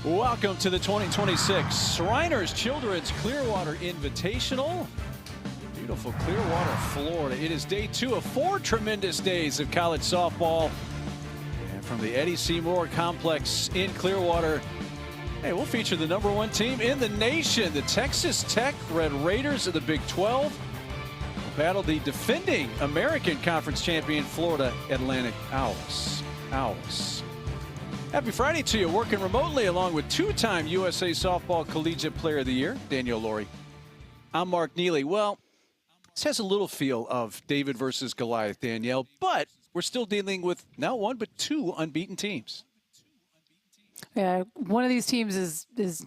Welcome to the 2026 Shriners Children's Clearwater Invitational. Beautiful Clearwater, Florida. It is day 2 of 4 tremendous days of college softball. And from the Eddie C. Moore Complex in Clearwater, hey, we'll feature the #1 team in the nation, the Texas Tech Red Raiders of the Big 12. Will battle the defending American Conference champion Florida Atlantic Owls. Happy Friday to you, working remotely along with 2-time USA Softball Collegiate Player of the Year, Danielle Laurie. I'm Mark Neely. Well, this has a little feel of David versus Goliath, Danielle, but we're still dealing with not 1, but 2 unbeaten teams. Yeah, one of these teams is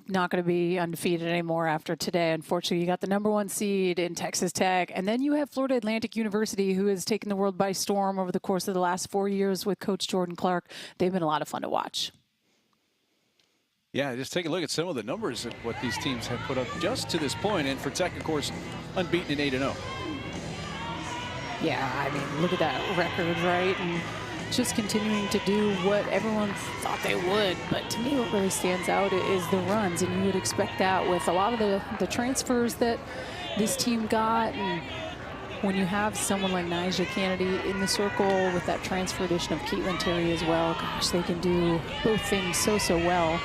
not going to be undefeated anymore after today. Unfortunately, you got the #1 seed in Texas Tech, and then you have Florida Atlantic University, who has taken the world by storm over the course of the last 4 years with Coach Jordan Clark. They've been a lot of fun to watch. Yeah, just take a look at some of the numbers of what these teams have put up just to this point. And for Tech, of course, unbeaten in 8-0. Yeah, I mean, look at that record, right? And just continuing to do what everyone thought they would. But to me, what really stands out is the runs, and you would expect that with a lot of the transfers that this team got. And when you have someone like Nyjah Kennedy in the circle with that transfer addition of Caitlin Terry as well, gosh, they can do both things so well.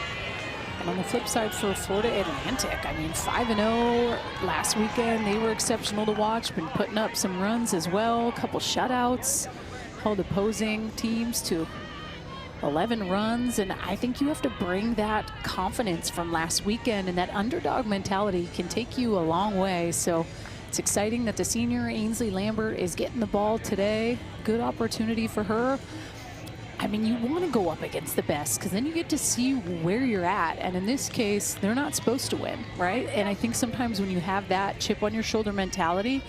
And on the flip side for Florida Atlantic, I mean, 5-0 last weekend. They were exceptional to watch, been putting up some runs as well, a couple shutouts. Held opposing teams to 11 runs, and I think you have to bring that confidence from last weekend, and that underdog mentality can take you a long way. So it's exciting that the senior Ainsley Lambert is getting the ball today. Good opportunity for her. I mean, you want to go up against the best because then you get to see where you're at, and in this case, they're not supposed to win, right? And I think sometimes when you have that chip on your shoulder mentality,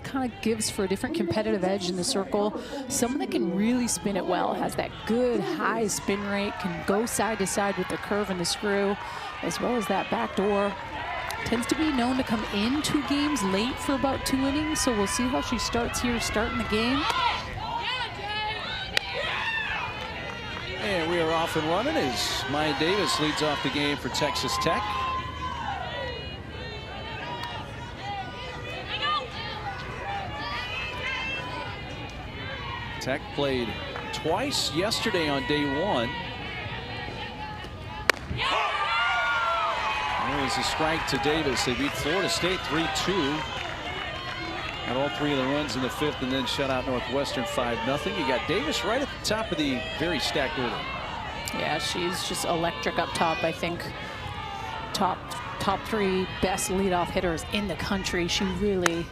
kind of gives for a different competitive edge in the circle. Someone that can really spin it well, has that good high spin rate, can go side to side with the curve and the screw, as well as that back door. Tends to be known to come into games late for about 2 innings, so we'll see how she starts here, starting the game. And we are off and running as Maya Davis leads off the game for Texas Tech. Tech played twice yesterday on day 1. There was a strike to Davis. They beat Florida State 3-2. Had all 3 of the runs in the 5th and then shut out Northwestern 5-0. You got Davis right at the top of the very stacked order. Yeah, she's just electric up top. I think top 3 best leadoff hitters in the country. She really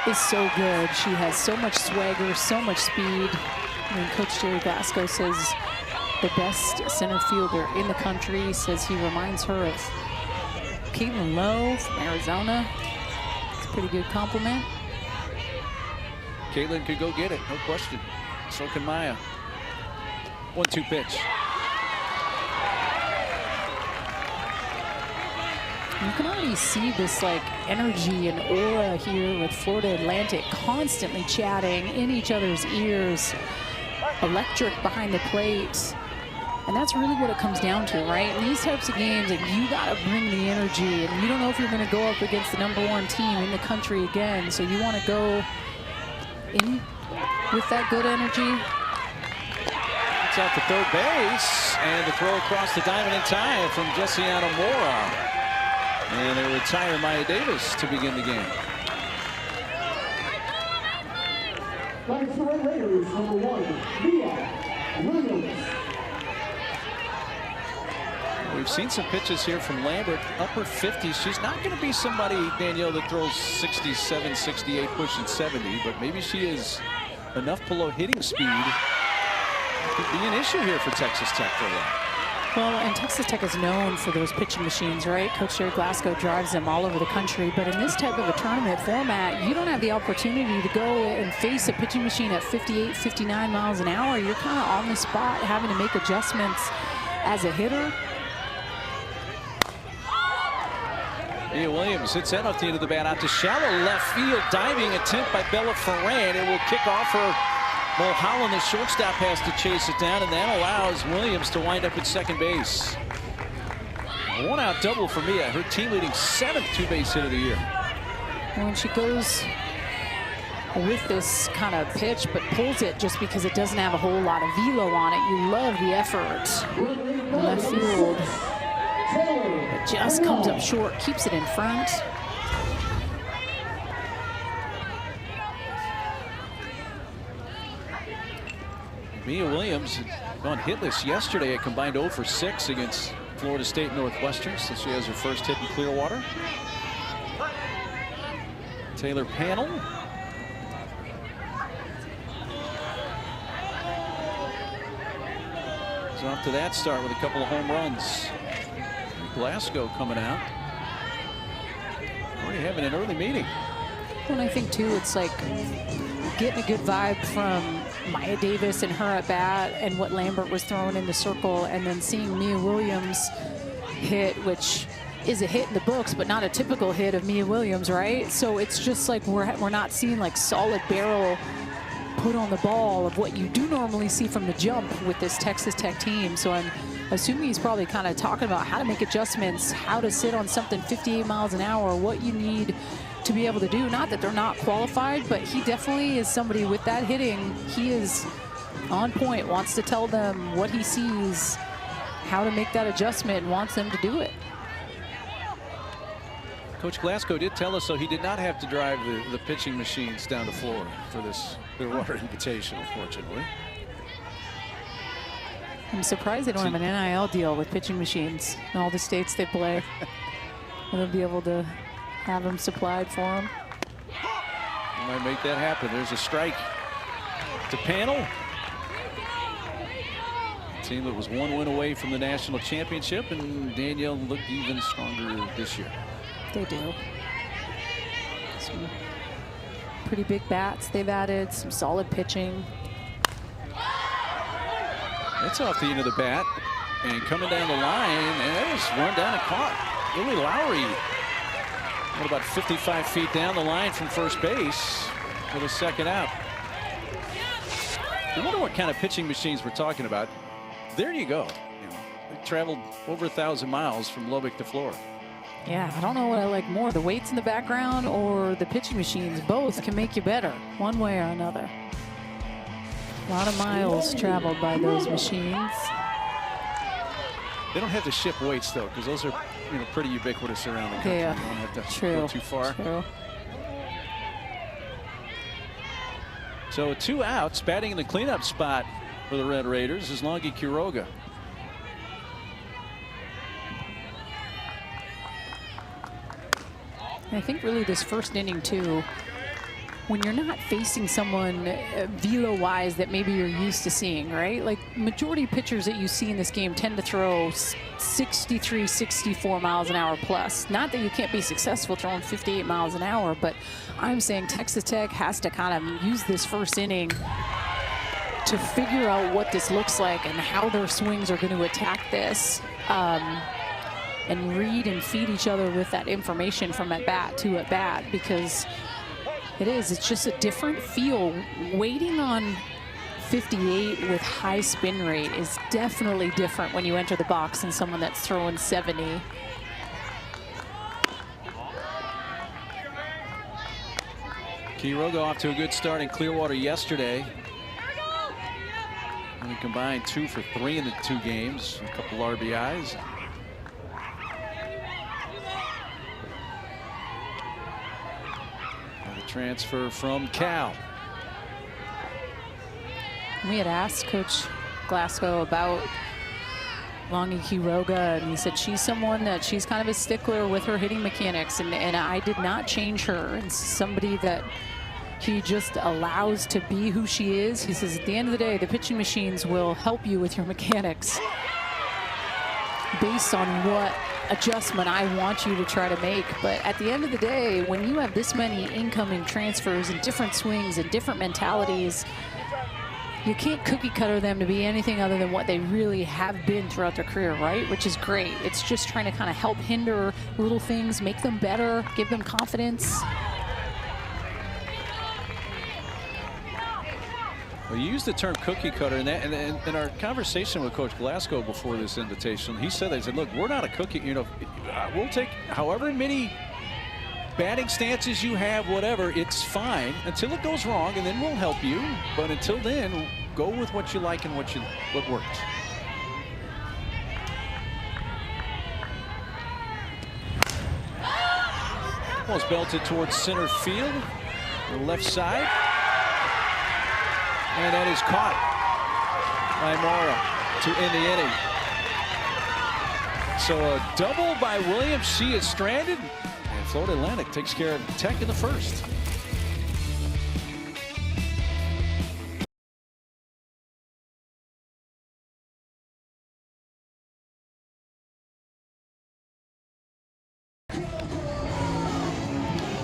is so good. She has so much swagger, so much speed. I mean, Coach Jerry Glasgow says the best center fielder in the country. Says he reminds her of Caitlin Lowe from Arizona. It's a pretty good compliment. Caitlin could go get it, no question. So can Maya. 1-2 pitch. You can already see this like energy and aura here with Florida Atlantic constantly chatting in each other's ears, electric behind the plate. And that's really what it comes down to, right? In these types of games, like, you got to bring the energy, and you don't know if you're going to go up against the #1 team in the country again. So you want to go in with that good energy. It's out to third base, and the throw across the diamond in time from Jessiana Mora. And they retire Maya Davis to begin the game. Raiders, #1, Mia Williams. We've seen some pitches here from Lambert, upper 50s. She's not going to be somebody, Danielle, that throws 67, 68, pushing 70, but maybe she is enough below hitting speed. Could be an issue here for Texas Tech for a while. Well, and Texas Tech is known for those pitching machines, right? Coach Jerry Glasgow drives them all over the country. But in this type of a tournament format, you don't have the opportunity to go and face a pitching machine at 58, 59 miles an hour. You're kind of on the spot having to make adjustments as a hitter. Mia Williams hits that off the end of the bat out to shallow left field. Diving attempt by Bella Ferran. It will kick off her Mulholland. The shortstop has to chase it down, and that allows Williams to wind up at second base. A one-out double for Mia, her team-leading 7th two-base hit of the year. When she goes with this kind of pitch, but pulls it just because it doesn't have a whole lot of velo on it, you love the effort in left field. It just comes up short, keeps it in front. Mia Williams had gone hitless yesterday. A combined 0 for 6 against Florida State Northwestern, so she has her first hit in Clearwater. Taylor Panel. So off to that start with a couple of home runs. Glasgow coming out. Already having an early meeting. And I think too, it's like getting a good vibe from Maya Davis and her at bat and what Lambert was throwing in the circle, and then seeing Mia Williams hit, which is a hit in the books, but not a typical hit of Mia Williams, right? So it's just like we're not seeing like solid barrel put on the ball of what you do normally see from the jump with this Texas Tech team. So I'm assuming he's probably kind of talking about how to make adjustments, how to sit on something 58 miles an hour, what you need to be able to do. Not that they're not qualified, but he definitely is somebody with that hitting. He is on point, wants to tell them what he sees, how to make that adjustment, and wants them to do it. Coach Glasgow did tell us, so he did not have to drive the pitching machines down to Florida for this Clearwater Invitational, fortunately. I'm surprised they don't have an NIL deal with pitching machines in all the states they play. They'll be able to have them supplied for them. Might make that happen. There's a strike to Panel. A team that was one win away from the national championship, and Danielle looked even stronger this year. They do. Some pretty big bats they've added, some solid pitching. That's off the end of the bat, and coming down the line, and that was run down and caught. Lily Lowry, about 55 feet down the line from first base for the second out. I wonder what kind of pitching machines we're talking about. There you go. You know, they traveled over 1,000 miles from Lubbock to Florida. Yeah, I don't know what I like more, the weights in the background or the pitching machines. Both can make you better, one way or another. A lot of miles traveled by those machines. They don't have to ship weights, though, because those are, you know, pretty ubiquitous around the country. Yeah, you don't have to true, go too far. True. So 2 outs, batting in the cleanup spot for the Red Raiders is Longy Quiroga. I think really this first inning too, when you're not facing someone velo-wise that maybe you're used to seeing, right? Like majority pitchers that you see in this game tend to throw 63, 64 miles an hour plus. Not that you can't be successful throwing 58 miles an hour, but I'm saying Texas Tech has to kind of use this first inning to figure out what this looks like and how their swings are going to attack this. And read and feed each other with that information from at bat to at bat, because it's just a different feel. Waiting on 58 with high spin rate is definitely different when you enter the box than someone that's throwing 70. Quiroga off to a good start in Clearwater yesterday. And he combined 2 for 3 in the 2 games, a couple RBIs. Transfer from Cal. We had asked Coach Glasgow about Longy Quiroga, and he said she's someone that she's kind of a stickler with her hitting mechanics, and I did not change her. And somebody that he just allows to be who she is. He says at the end of the day, the pitching machines will help you with your mechanics based on what adjustment I want you to try to make. But at the end of the day, when you have this many incoming transfers and different swings and different mentalities, you can't cookie cutter them to be anything other than what they really have been throughout their career, right? Which is great. It's just trying to kind of help hinder little things, make them better, give them confidence. Well, you used the term cookie cutter, and in our conversation with Coach Glasgow before this invitation, he said, they said, look, we're not a cookie, you know, we'll take however many batting stances you have, whatever, it's fine until it goes wrong, and then we'll help you. But until then, go with what you like and what works. Ball's belted towards center field, the left side. And that is caught by Mora to end the inning. So a double by Williams. She is stranded. And Florida Atlantic takes care of Tech in the first.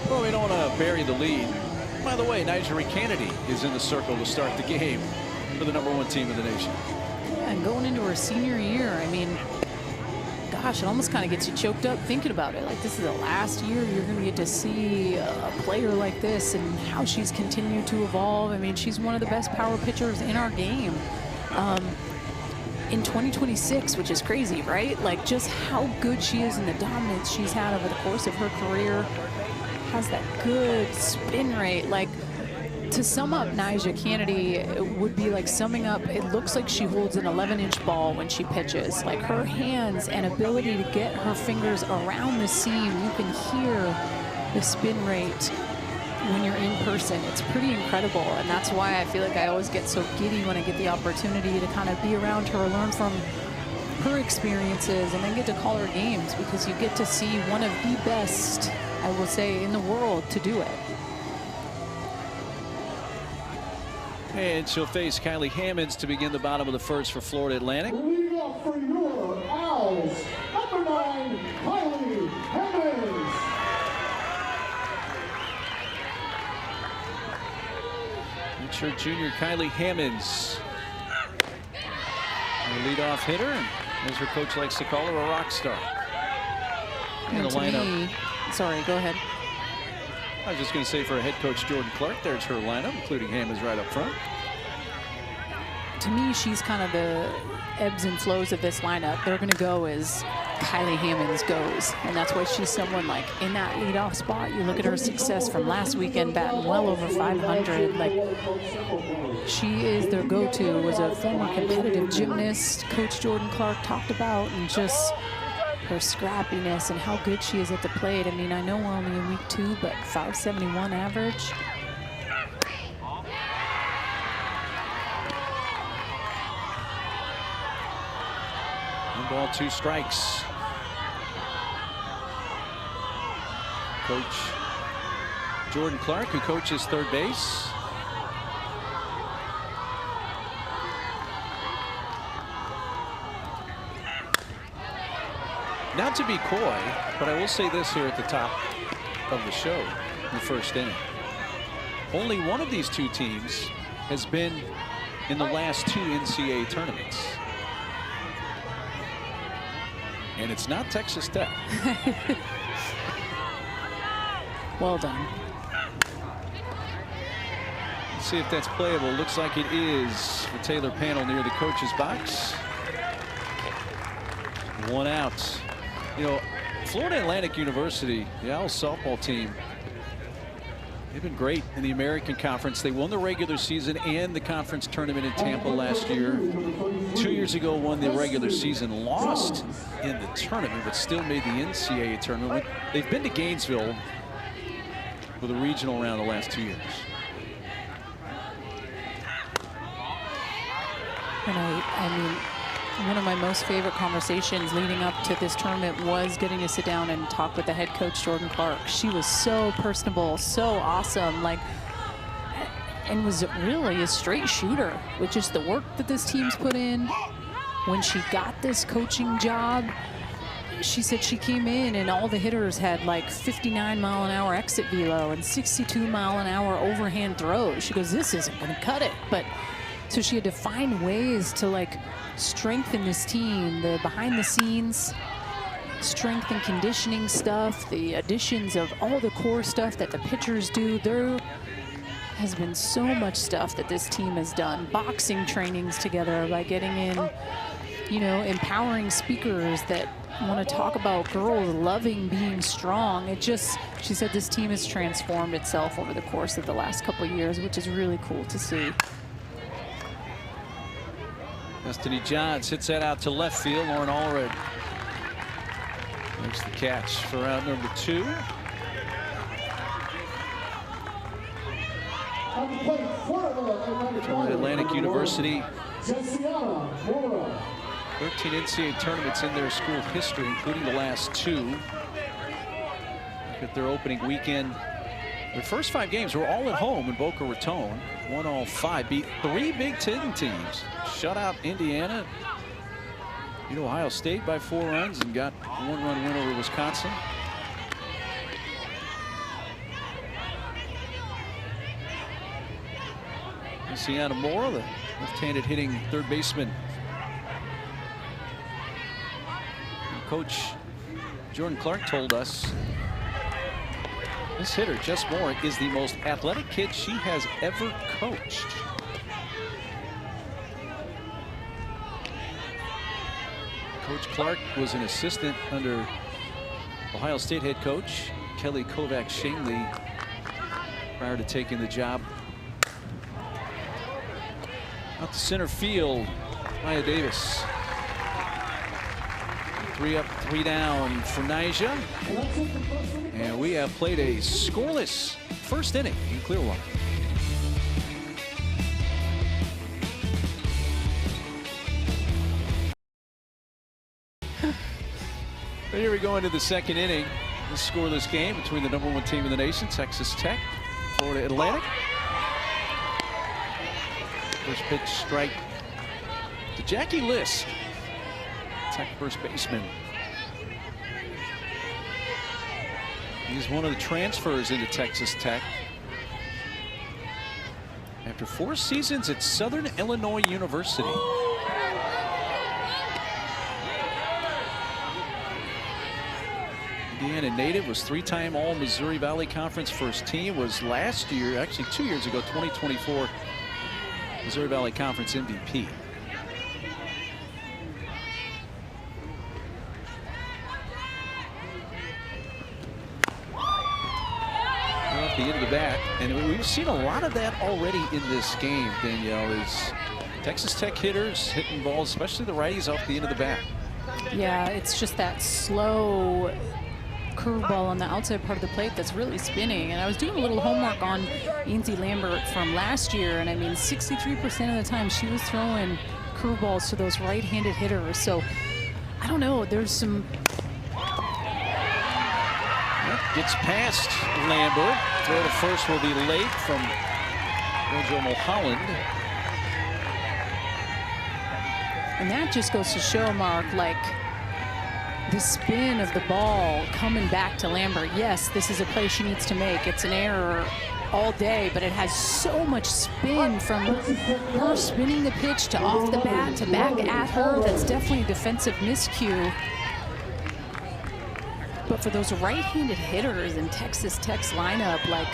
Well, we don't want to bury the lead. By the way, Nyjah Kennedy is in the circle to start the game for the #1 team in the nation. And going into her senior year, I mean, gosh, it almost kind of gets you choked up thinking about it. Like, this is the last year you're going to get to see a player like this and how she's continued to evolve. I mean, she's one of the best power pitchers in our game. In 2026, which is crazy, right? Like, just how good she is and the dominance she's had over the course of her career. Has that good spin rate. Like, to sum up Nyjah Kennedy, it would be like summing up, it looks like she holds an 11-inch ball when she pitches. Like, her hands and ability to get her fingers around the seam, you can hear the spin rate when you're in person. It's pretty incredible, and that's why I feel like I always get so giddy when I get the opportunity to kind of be around her, learn from her experiences, and then get to call her games, because you get to see one of the best, I will say, in the world to do it. And she'll face Kylie Hammonds to begin the bottom of the first for Florida Atlantic. Lead off for your Owls, #9, Kylie Hammonds. Redshirt junior Kylie Hammonds, the leadoff hitter, and as her coach likes to call her, a rock star. And the lineup. Sorry, go ahead. I was just going to say, for a head coach Jordan Clark, there's her lineup, including Hammonds right up front. To me, she's kind of the ebbs and flows of this lineup. They're going to go as Kylie Hammonds goes, and that's why she's someone like in that leadoff spot. You look at her success from last weekend, batting well over 500. Like, she is their go-to. Was a former competitive gymnast, Coach Jordan Clark talked about, and just her scrappiness and how good she is at the plate. I mean, I know we're only in week 2, but 571 average. One ball, 2 strikes. Coach Jordan Clark, who coaches third base. Not to be coy, but I will say this here at the top of the show in the first inning. Only one of these 2 teams has been in the last 2 NCAA tournaments. And it's not Texas Tech. Well done. Let's see if that's playable. Looks like it is for Taylor Panel near the coach's box. 1 out. You know, Florida Atlantic University, the Owls softball team, they've been great in the American Conference. They won the regular season and the conference tournament in Tampa last year. 2 years ago, won the regular season, lost in the tournament, but still made the NCAA tournament. They've been to Gainesville with a regional round the last 2 years. And I mean, one of my most favorite conversations leading up to this tournament was getting to sit down and talk with the head coach, Jordan Clark. She was so personable, so awesome, like, and was really a straight shooter with just the work that this team's put in. When she got this coaching job, she said she came in and all the hitters had like 59-mile-an-hour exit velo and 62-mile-an-hour overhand throws. She goes, this isn't going to cut it. But so she had to find ways to like strengthen this team, the behind the scenes strength and conditioning stuff, the additions of all the core stuff that the pitchers do. Their has been so much stuff that this team has done. Boxing trainings together by getting in, you know, empowering speakers that want to talk about girls loving being strong. It just, she said this team has transformed itself over the course of the last couple of years, which is really cool to see. Destiny Johns hits that out to left field. Lauren Allred makes the catch for out number 2. Florida Atlantic University. 13 NCAA tournaments in their school history, including the last 2. Look at their opening weekend. Their first 5 games were all at home in Boca Raton. Won all 5. Beat 3 Big Ten teams. Shut out Indiana. Beat Ohio State by 4 runs and got a 1-run win over Wisconsin. Sienna Moore, the left-handed hitting third baseman. And Coach Jordan Clark told us this hitter, Jess Moore, is the most athletic kid she has ever coached. Coach Clark was an assistant under Ohio State head coach Kelly Kovac-Shangley prior to taking the job. Out to center field, Maya Davis. 3 up, 3 down for Nyjah. And we have played a scoreless first inning in Clearwater. Here we go into the second inning. This scoreless game between the #1 team in the nation, Texas Tech, Florida Atlantic. First pitch strike to Jackie List, Tech first baseman. He's one of the transfers into Texas Tech. After 4 seasons at Southern Illinois University. Indiana native, was 3-time All-Missouri Valley Conference first team, was last year, actually 2 years ago, 2024 Missouri Valley Conference MVP. Off the end of the bat, and we've seen a lot of that already in this game, Danielle, is Texas Tech hitters hitting balls, especially the righties, off the end of the bat. Yeah, it's just that slow curveball on the outside part of the plate that's really spinning. And I was doing a little homework on Ainsley Lambert from last year, and I mean 63% of the time she was throwing curveballs to those right-handed hitters. So I don't know, there's some... Gets past Lambert. Throw to first will be late from Rojo Mulholland. And that just goes to show, Mark, like, the spin of the ball coming back to Lambert. Yes, this is a play she needs to make. It's an error all day, but it has so much spin from her spinning the pitch to off the bat to back at her. That's definitely a defensive miscue. But for those right-handed hitters in Texas Tech's lineup, like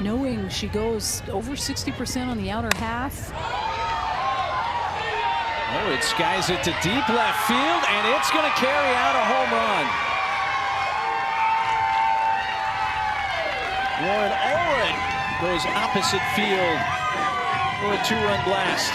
knowing she goes over 60% on the outer half. Oh, it skies it to deep left field, and it's going to carry out a home run. Lauren Allred goes opposite field for a 2-run blast.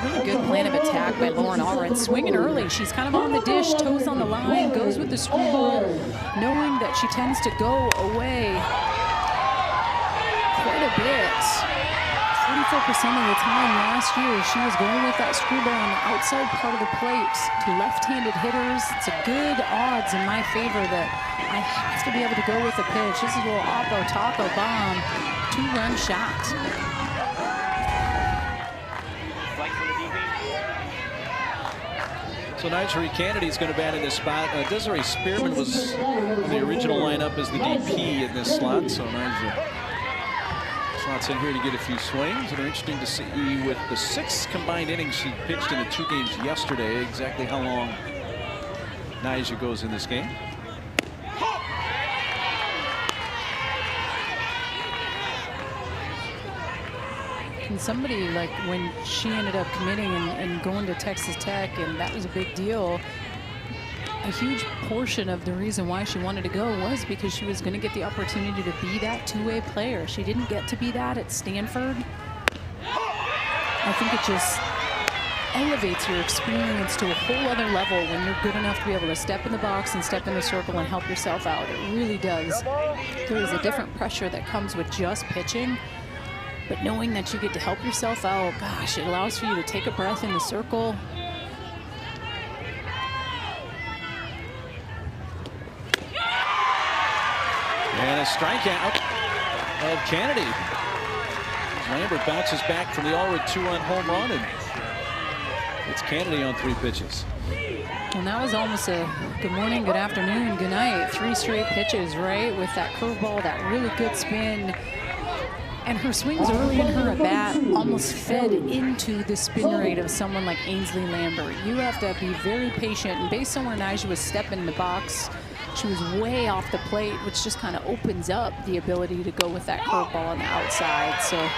Really good plan of attack by Lauren Allred. Swinging early. She's kind of on the dish, toes on the line, goes with the screwball, knowing that she tends to go away quite a bit. 44% of the time last year, she was going with that screwball on the outside part of the plate to left-handed hitters. It's a good odds in my favor that I have to be able to go with the pitch. This is a little Oppo Taco bomb, 2-run shot. So Nyjah Kennedy is going to bat in this spot. Desiree Spearman was in the original lineup as the DP in this slot. So Nyjah Slots in here to get a few swings, and are interesting to see with the 6 combined innings she pitched in the 2 games yesterday, exactly how long Nyjah goes in this game. And somebody like when she ended up committing and going to Texas Tech, and that was a big deal. A huge portion of the reason why she wanted to go was because she was going to get the opportunity to be that two-way player. She didn't get to be that at Stanford. I think it just elevates your experience to a whole other level when you're good enough to be able to step in the box and step in the circle and help yourself out. It really does. There is a different pressure that comes with just pitching, but knowing that you get to help yourself out, gosh, it allows for you to take a breath in the circle. And a strikeout of Kennedy. Lambert bounces back from the Allred 2-run home run, and it's Kennedy on 3 pitches. And that was almost a good morning, good afternoon, good night. 3 straight pitches, right? With that curveball, that really good spin. And her swings early in her at bat almost fed into the spin rate of someone like Ainsley Lambert. You have to be very patient. And based on where Nyjah was stepping in the box, she was way off the plate, which just kind of opens up the ability to go with that curveball on the outside. So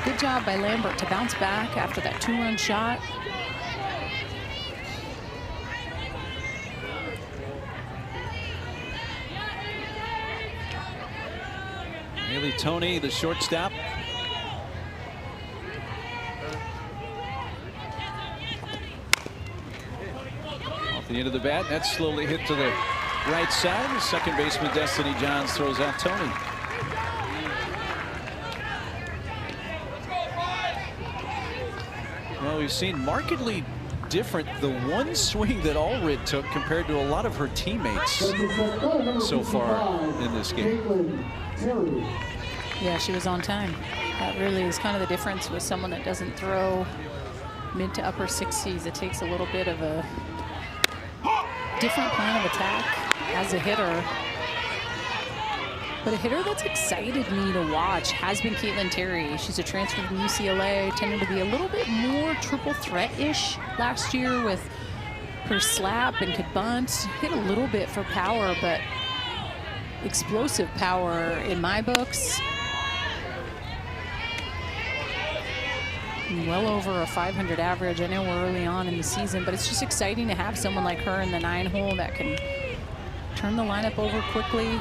good job by Lambert to bounce back after that 2-run shot. Haley Toney, the shortstop. Off the end of the bat, that's slowly hit to the right side. The second baseman, Destiny Johns, throws out Toney. Well, we've seen markedly different the one swing that Allred took compared to a lot of her teammates so far in this game. Yeah, she was on time. That really is kind of the difference with someone that doesn't throw mid to upper 60s. It takes a little bit of a different plan of attack as a hitter. But a hitter that's excited me to watch has been Caitlin Terry. She's a transfer from UCLA, tended to be a little bit more triple threat-ish last year with her slap and could bunt. Hit a little bit for power, but explosive power in my books. Well over a 500 average. I know we're early on in the season, but it's just exciting to have someone like her in the 9-hole that can turn the lineup over quickly.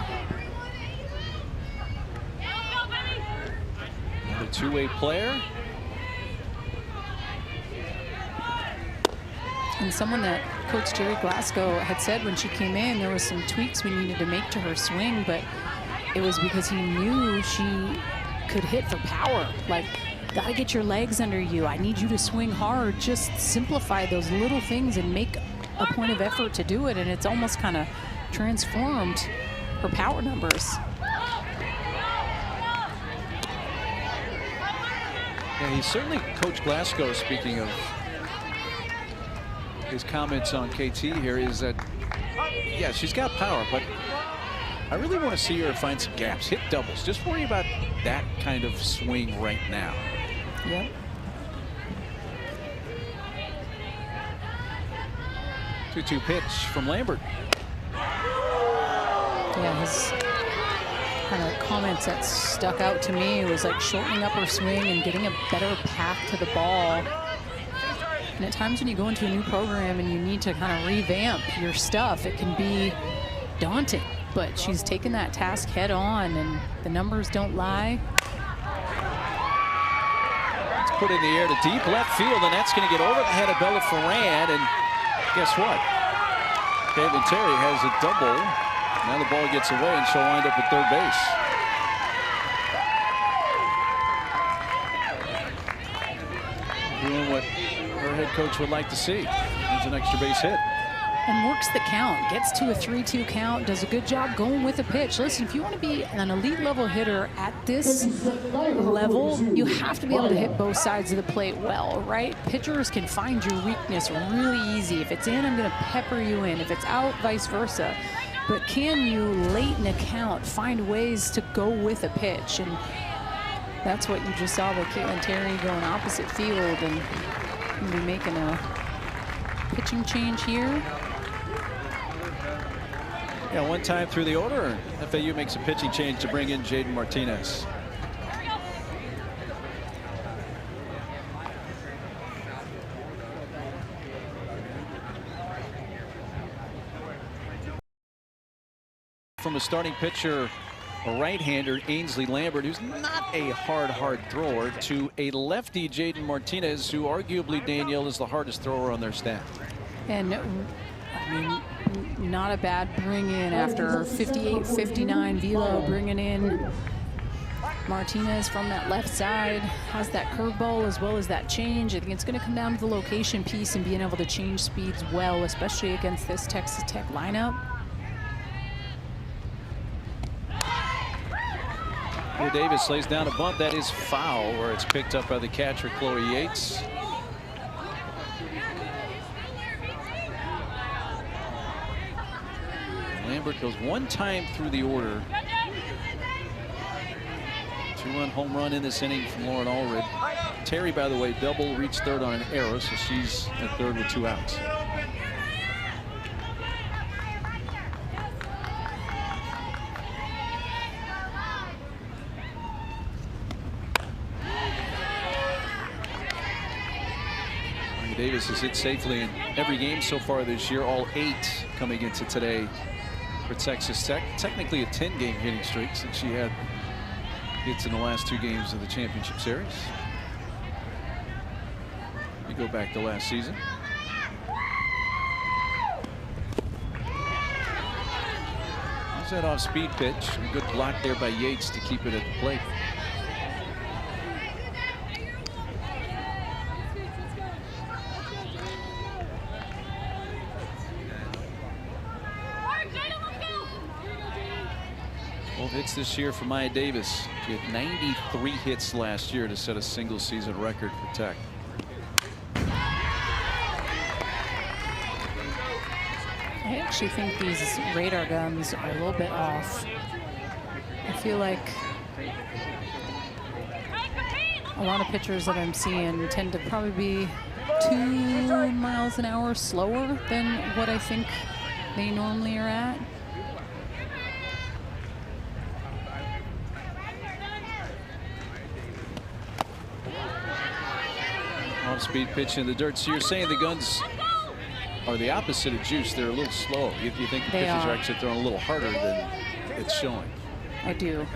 Another two-way player. And someone that Coach Jerry Glasgow had said when she came in, there was some tweaks we needed to make to her swing, but it was because he knew she could hit for power. Like, gotta get your legs under you. I need you to swing hard. Just simplify those little things and make a point of effort to do it. And it's almost kind of transformed her power numbers. Yeah, he's certainly, Coach Glasgow, speaking of his comments on KT here, is that, yeah, she's got power, but I really want to see her find some gaps, hit doubles. Just worry about that kind of swing right now. Yep. Two-two pitch from Lambert. Yeah, his kind of comments that stuck out to me was like shortening up her swing and getting a better path to the ball. And at times when you go into a new program and you need to kind of revamp your stuff, it can be daunting. But she's taken that task head on, and the numbers don't lie. It's put in the air to deep left field, and that's going to get over the head of Bella Ferrand. And guess what? Caitlin Terry has a double. Now the ball gets away, and she'll wind up at third base. Doing what her head coach would like to see. There's an extra base hit. And works the count, gets to a 3-2 count, does a good job going with a pitch. Listen, if you want to be an elite level hitter at this level, you have to be able to hit both sides of the plate well, right? Pitchers can find your weakness really easy. If it's in, I'm going to pepper you in. If it's out, vice versa. But can you, late in a count, find ways to go with a pitch? And That's what you just saw with Caitlin Terry going opposite field, and we'll be making a pitching change here. Yeah, one time through the order, FAU makes a pitching change to bring in Jaden Martinez. From a starting pitcher, a right-hander, Ainsley Lambert, who's not a hard thrower, to a lefty, Jaden Martinez, who arguably, Danielle, is the hardest thrower on their staff. And, I mean, not a bad bring in after 58-59. Velo bringing in Martinez from that left side. Has that curveball as well as that change. I think it's going to come down to the location piece and being able to change speeds well, especially against this Texas Tech lineup. Davis lays down a bunt that is foul, where it's picked up by the catcher Chloe Yates. Lambert goes one time through the order. 2-run home run in this inning from Lauren Allred. Terry, by the way, double, reached third on an error, so she's at third with 2 outs. Davis has hit safely in every game so far this year, all 8 coming into today for Texas Tech. Technically a 10-game hitting streak since she had hits in the last 2 games of the championship series. You go back to last season. There's that off-speed pitch. A good block there by Yates to keep it at the plate. Hits this year for Maya Davis. She had 93 hits last year to set a single season record for Tech. I actually think these radar guns are a little bit off. I feel like a lot of pitchers that I'm seeing tend to probably be 2 miles an hour slower than what I think they normally are at. Off-speed pitch in the dirt. So you're saying the guns are the opposite of juice. They're a little slow. You think the pitchers are actually throwing a little harder than it's showing? I do.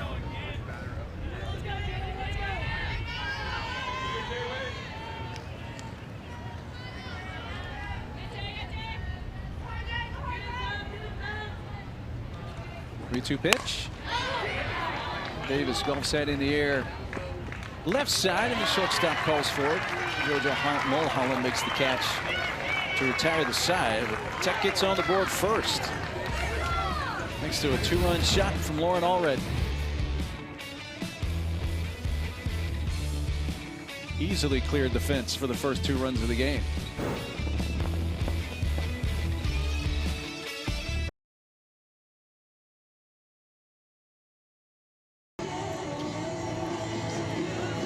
Three-two pitch. Davis golfs that in the air. Left side, and the shortstop calls for it. Georgia Mulholland makes the catch to retire the side. But Tech gets on the board first, thanks to a 2-run shot from Lauren Allred. Easily cleared the fence for the first 2 runs of the game.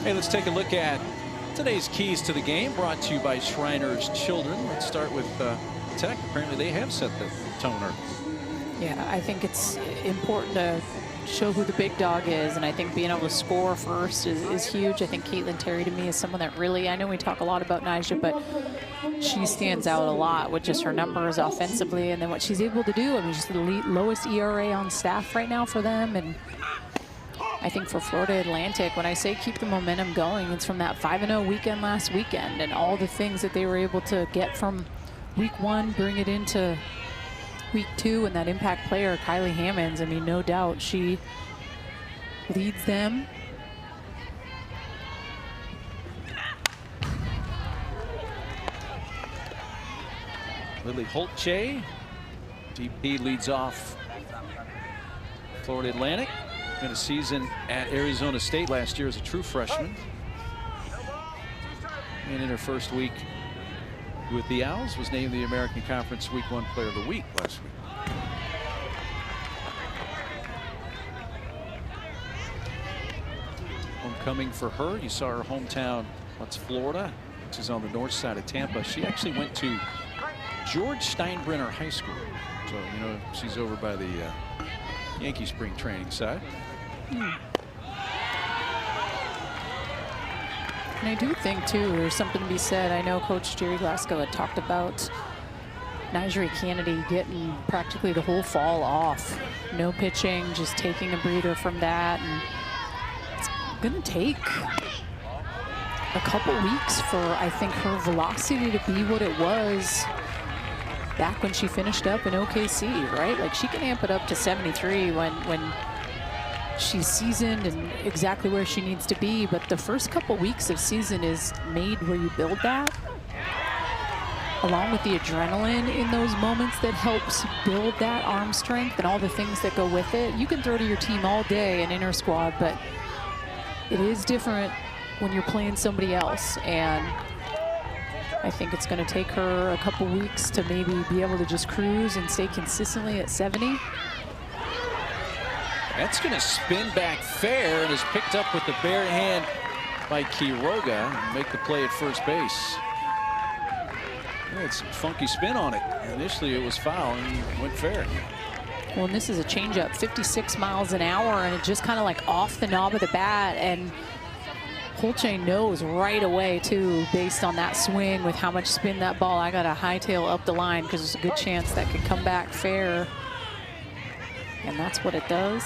Hey, let's take a look at today's keys to the game, brought to you by Shriners Children. Let's start with Tech. Apparently they have set the toner. Yeah, I think it's important to show who the big dog is, and I think being able to score first is huge. I think Caitlin Terry, to me, is someone that really, I know we talk a lot about Nyjah, but she stands out a lot with just her numbers offensively, and then what she's able to do. I mean, she's the lowest ERA on staff right now for them, and I think for Florida Atlantic, when I say keep the momentum going, it's from that 5-0 weekend last weekend and all the things that they were able to get from week 1, bring it into week 2, and that impact player, Kylie Hammonds. I mean, no doubt she leads them. Lily Holtje, DP, leads off Florida Atlantic. In a season at Arizona State last year as a true freshman. And in her first week with the Owls, was named the American Conference Week 1 Player of the Week last week. coming for her. You saw her hometown, that's Florida, which is on the north side of Tampa. She actually went to George Steinbrenner High School. So, you know, she's over by the Yankee spring training side. And I do think, too, there's something to be said. I know Coach Jerry Glasgow had talked about Nyjeri Cannady getting practically the whole fall off. No pitching, just taking a breather from that. And it's going to take a couple weeks for, I think, her velocity to be what it was back when she finished up in OKC, right? Like, she can amp it up to 73 when she's seasoned and exactly where she needs to be. But the first couple weeks of season is made where you build that, along with the adrenaline in those moments that helps build that arm strength and all the things that go with it. You can throw to your team all day in inter squad, but it is different when you're playing somebody else. And I think it's going to take her a couple weeks to maybe be able to just cruise and stay consistently at 70. That's going to spin back fair and is picked up with the bare hand by Quiroga and make the play at first base. Yeah, it's a funky spin on it. Initially it was foul and went fair. Well, and this is a changeup, 56 miles an hour, and it just kind of like off the knob of the bat. And Holchain knows right away, too, based on that swing with how much spin that ball. I got a hightail up the line because there's a good chance that could come back fair. And that's what it does.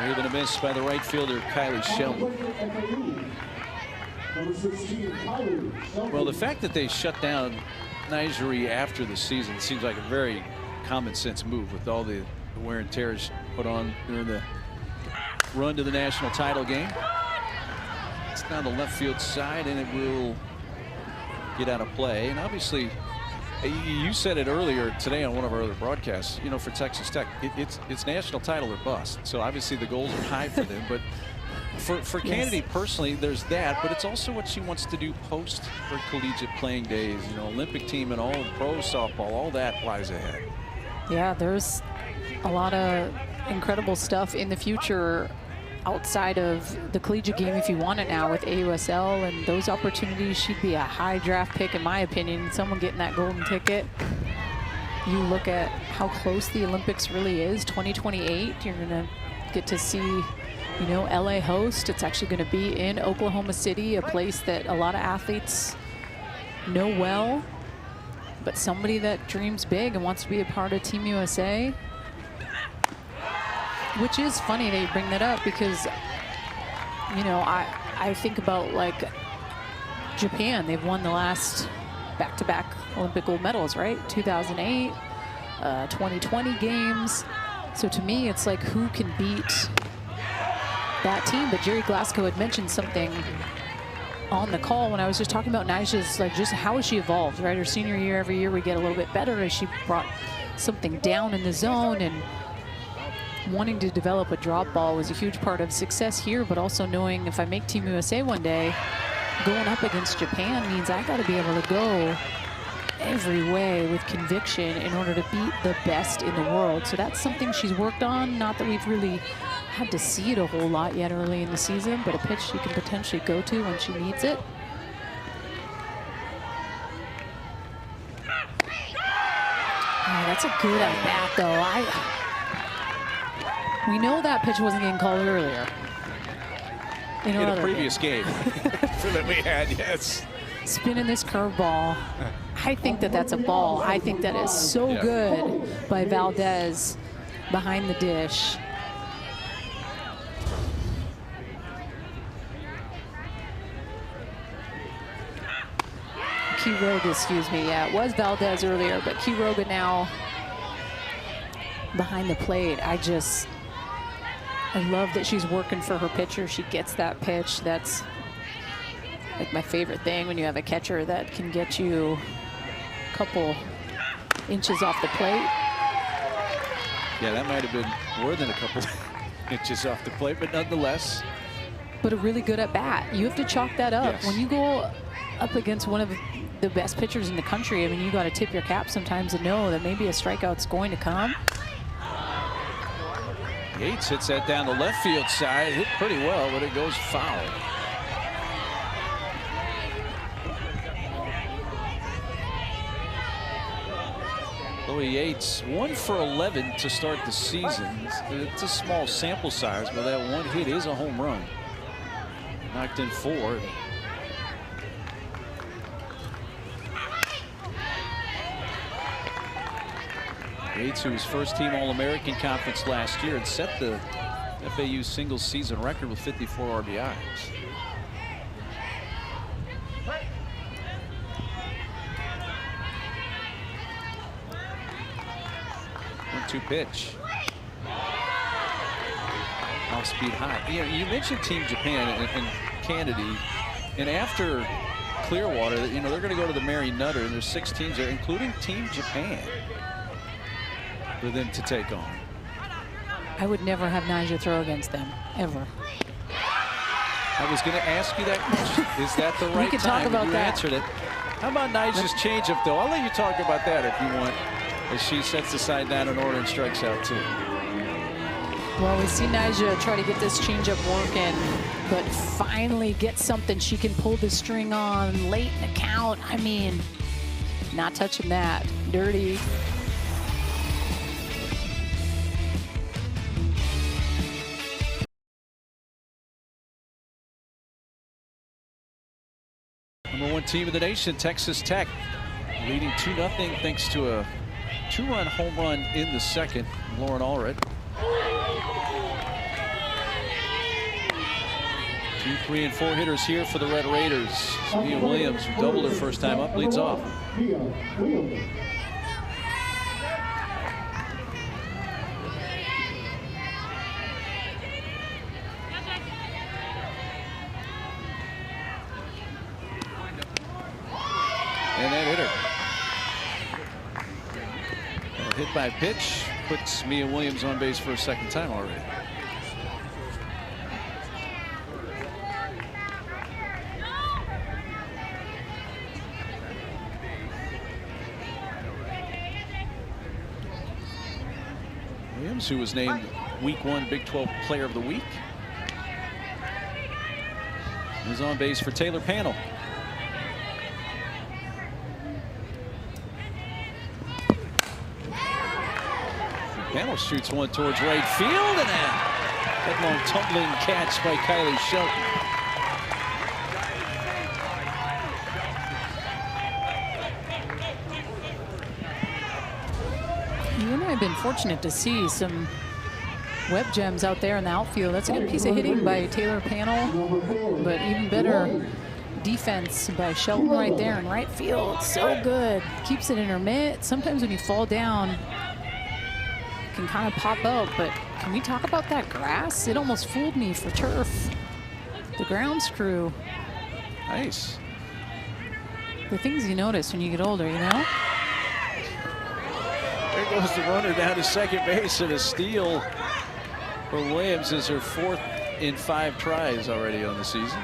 Even a miss by the right fielder, Kylie Shelton. Well, the fact that they shut down Nyjeri after the season seems like a very common sense move with all the wear and tear put on during the run to the national title game. It's down the left field side and it will get out of play. And obviously, you said it earlier today on one of our other broadcasts, you know, for Texas Tech, it's national title or bust. So obviously the goals are high for them, but for Cannady personally, there's that, but it's also what she wants to do post her collegiate playing days, you know, Olympic team and all, pro softball, all that lies ahead. Yeah, there's a lot of incredible stuff in the future outside of the collegiate game if you want it now with AUSL and those opportunities. She'd be a high draft pick, in my opinion, someone getting that golden ticket. You look at how close the Olympics really is, 2028. You're going to get to see, you know, LA host. It's actually going to be in Oklahoma City, a place that a lot of athletes know well, but somebody that dreams big and wants to be a part of Team USA. Which is funny that you bring that up because, you know, I think about like Japan. They've won the last back-to-back Olympic gold medals, right? 2008, 2020 games. So to me, it's like who can beat that team? But Jerry Glasgow had mentioned something on the call when I was just talking about Nyjah's, like just how has she evolved, right? Her senior year, every year we get a little bit better as she brought something down in the zone, and wanting to develop a drop ball was a huge part of success here, but also knowing if I make Team USA one day, going up against Japan means I got to be able to go every way with conviction in order to beat the best in the world. So that's something she's worked on. Not that we've really had to see it a whole lot yet early in the season, but a pitch she can potentially go to when she needs it. Oh, that's a good at bat, though. We know that pitch wasn't getting called earlier. In a previous game that we had, yes. Spinning this curveball. I think that that's a ball. I think that is so good by Valdez behind the dish. Quiroga, excuse me. Yeah, it was Valdez earlier, but Quiroga now behind the plate. I love that she's working for her pitcher. She gets that pitch. That's like my favorite thing when you have a catcher that can get you a couple inches off the plate. Yeah, that might have been more than a couple inches off the plate, but nonetheless. But a really good at bat. You have to chalk that up. Yes. When you go up against one of the best pitchers in the country, I mean, you got to tip your cap sometimes and know that maybe a strikeout's going to come. Yates hits that down the left field side. Hit pretty well, but it goes foul. Chloe Yates, 1 for 11 to start the season. It's a small sample size, but that one hit is a home run. Knocked in 4. Yates, who was first team All-American Conference last year and set the FAU single season record with 54 RBIs. 1-2 pitch. Off speed high. You mentioned Team Japan and Kennedy, and after Clearwater, they're going to go to the Mary Nutter, and there's 6 teams there, including Team Japan, for them to take on. I would never have Nyjah throw against them, ever. I was going to ask you that question. Is that the right we can time? talk about you that. Answered it. How about Nyjah's changeup, though? I'll let you talk about that if you want, as she sets the side down in order and strikes out, too. Well, we see Nyjah try to get this changeup working, but finally get something she can pull the string on late in the count. I mean, not touching that. Dirty. #1 team of the nation, Texas Tech, leading 2-0 thanks to a 2-run home run in the second, Lauren Allred. 2, 3, and 4 hitters here for the Red Raiders. Mia Williams, who doubled her first time up, leads off. Mia Williams. And that hit her. A hit by pitch puts Mia Williams on base for a second time already. Williams, who was named Week 1 Big 12 Player of the Week, is on base for Taylor Panel. Panel shoots one towards right field, and a headlong tumbling catch by Kylie Shelton. You and I have been fortunate to see some web gems out there in the outfield. That's a good piece of hitting by Taylor Panel, but even better defense by Shelton right there in right field. So good. Keeps it in her mitt. Sometimes when you fall down, can kind of pop out, but can we talk about that grass? It almost fooled me for turf. The grounds crew. Nice. The things you notice when you get older, you know? There goes the runner down to second base, and a steal for Williams is her 4th in 5 tries already on the season.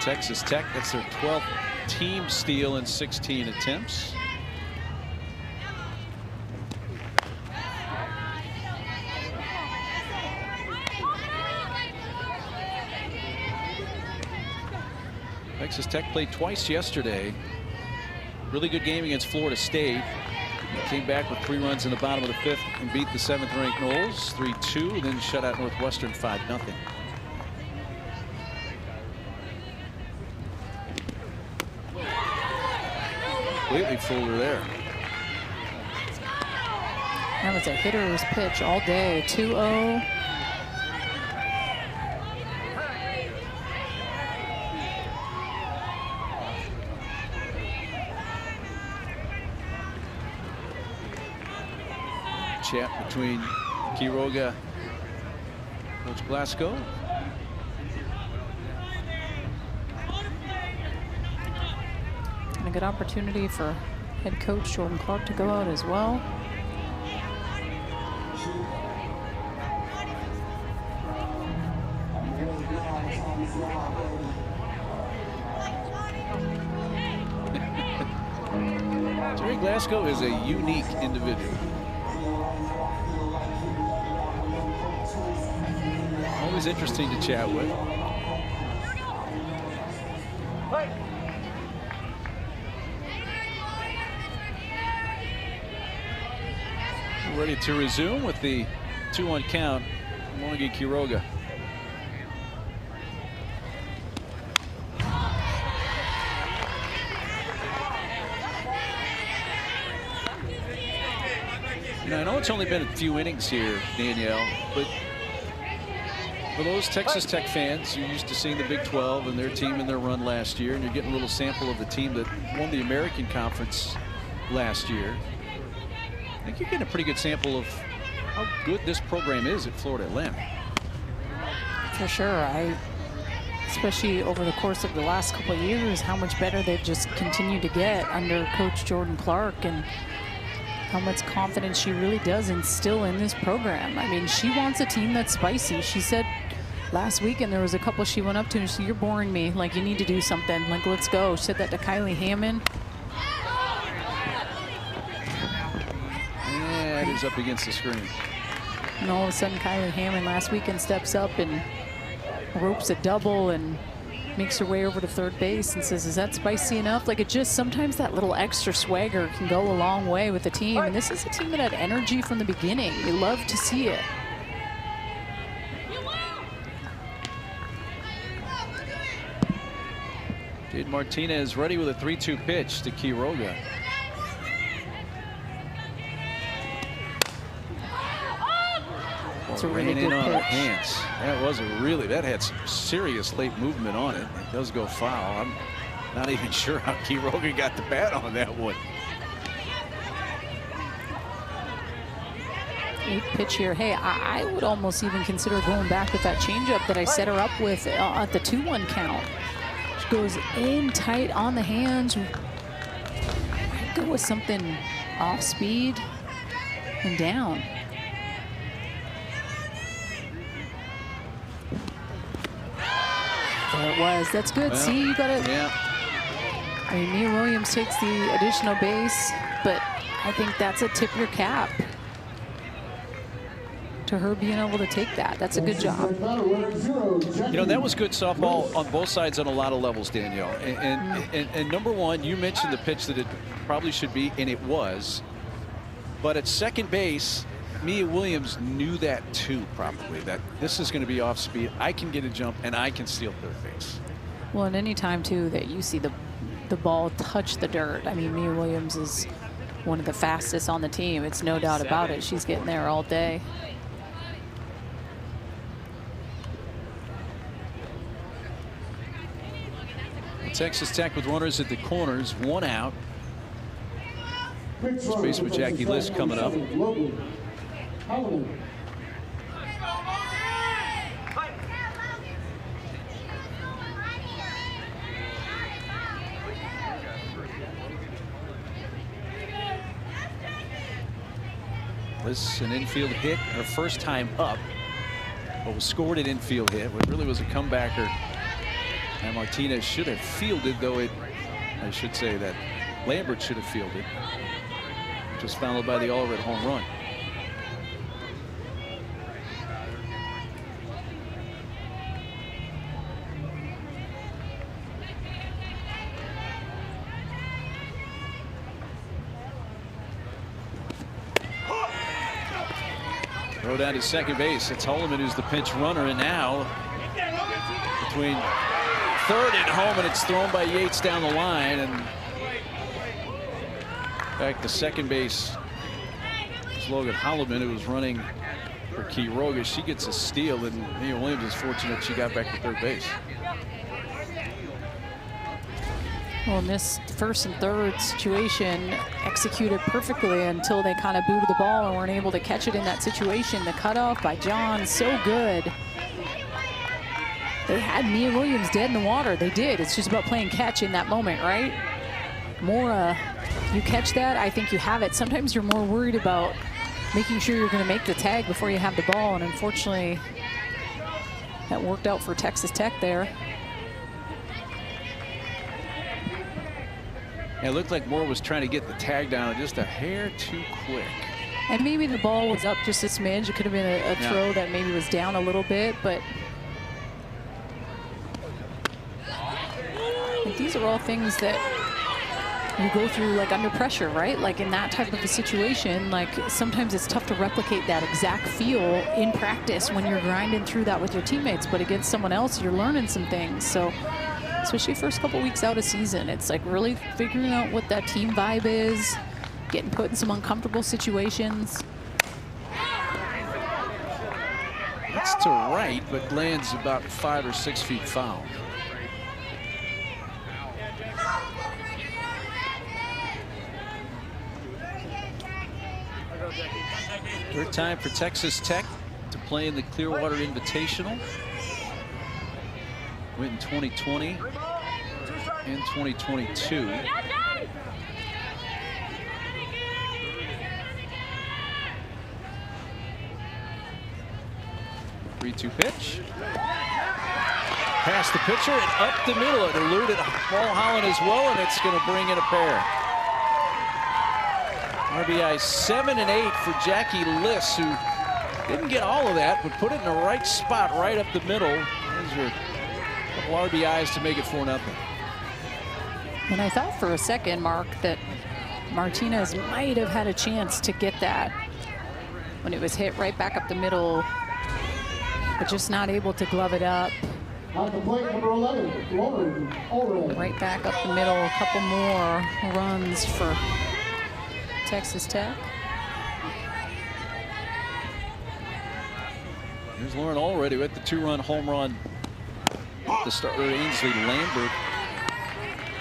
Texas Tech, that's their 12th team steal in 16 attempts. Texas Tech played twice yesterday. Really good game against Florida State. They came back with 3 runs in the bottom of the 5th and beat the 7th-ranked Noles 3-2, then shut out Northwestern 5-0. Completely fooled her there. That was a hitter's pitch all day. 2-0. Chat between Quiroga, Coach Glasgow. And a good opportunity for head coach Jordan Clark to go out as well. Ryan Glasgow is a unique individual. Always interesting to chat with. Ready to resume with the 2-1 count. Mogi Quiroga. You know, I know it's only been a few innings here, Danielle, but for those Texas Tech fans, you're used to seeing the Big 12 and their team and their run last year, and you're getting a little sample of the team that won the American Conference last year. I think you're getting a pretty good sample of how good this program is at Florida Atlantic. For sure. Especially over the course of the last couple of years, how much better they've just continued to get under Coach Jordan Clark, and how much confidence she really does instill in this program. I mean, she wants a team that's spicy. She said last weekend there was a couple she went up to and she said, "You're boring me. Like, you need to do something. Like, let's go." She said that to Kylie Hammond. Yeah, it is up against the screen. And all of a sudden, Kylie Hammond last weekend steps up and ropes a double and makes her way over to third base and says, "Is that spicy enough?" Like, it just, sometimes that little extra swagger can go a long way with the team. And this is a team that had energy from the beginning. You love to see it. Jade Martinez ready with a 3-2 pitch to Quiroga. It's a really good in on pitch. Hands. That was that had some serious late movement on it. It does go foul. I'm not even sure how Quiroga got the bat on that one. 8th pitch here. Hey, I would almost even consider going back with that changeup that I set her up with at the 2-1 count. She goes in tight on the hands. I'd go with something off speed and down. There it was. That's good. Well, see, you got it. Yeah. I mean, Mia Williams takes the additional base, but I think that's a tip your cap to her being able to take that. That's a good job. You know, that was good softball on both sides on a lot of levels, Danielle. And number one, you mentioned the pitch that it probably should be, and it was. But at second base, Mia Williams knew that too, probably, that this is going to be off speed. I can get a jump and I can steal third base. Well, and any time too that you see the ball touch the dirt, I mean, Mia Williams is one of the fastest on the team. It's no doubt about it. She's getting there all day. Texas Tech with runners at the corners, 1 out. Space with Jackie List coming up. This an infield hit, her first time up, but was scored an infield hit. What really was a comebacker. And Martinez should have fielded, though I should say that Lambert should have fielded. Just followed by the Allred home run. Throw down to second base. It's Holloman who's the pinch runner, and now between third and home, and it's thrown by Yates down the line, and back to second base. It's Logan Holloman who was running for Quiroga. She gets a steal, and Mia Williams is fortunate she got back to third base. Well, in this first and third situation, executed perfectly until they kind of booted the ball and weren't able to catch it in that situation. The cutoff by John, so good. They had Mia Williams dead in the water. They did. It's just about playing catch in that moment, right? More, you catch that, I think you have it. Sometimes you're more worried about making sure you're going to make the tag before you have the ball, and unfortunately, that worked out for Texas Tech there. It looked like Moore was trying to get the tag down just a hair too quick. And maybe the ball was up just a smidge. It could have been a throw that maybe was down a little bit, but these are all things that you go through like under pressure, right? Like in that type of a situation, like sometimes it's tough to replicate that exact feel in practice when you're grinding through that with your teammates, but against someone else, you're learning some things. So especially first couple weeks out of season, it's like really figuring out what that team vibe is, getting put in some uncomfortable situations. It's to right, but lands about 5 or 6 feet foul. Third time for Texas Tech to play in the Clearwater Invitational. Went in 2020 and 2022. 3-2 pitch. Past the pitcher and up the middle. It eluded Mulholland as well, and it's going to bring in a pair. RBI 7 and 8 for Jackie Liss, who didn't get all of that, but put it in the right spot, right up the middle. Those are a couple RBIs to make it 4-0. And I thought for a second, Mark, that Martinez might have had a chance to get that when it was hit right back up the middle, but just not able to glove it up. At the plate, number 11, Lauren Allred. Right back up the middle, a couple more runs for Texas Tech. Here's Lauren already with the 2-run home run. The starter Ainsley Lambert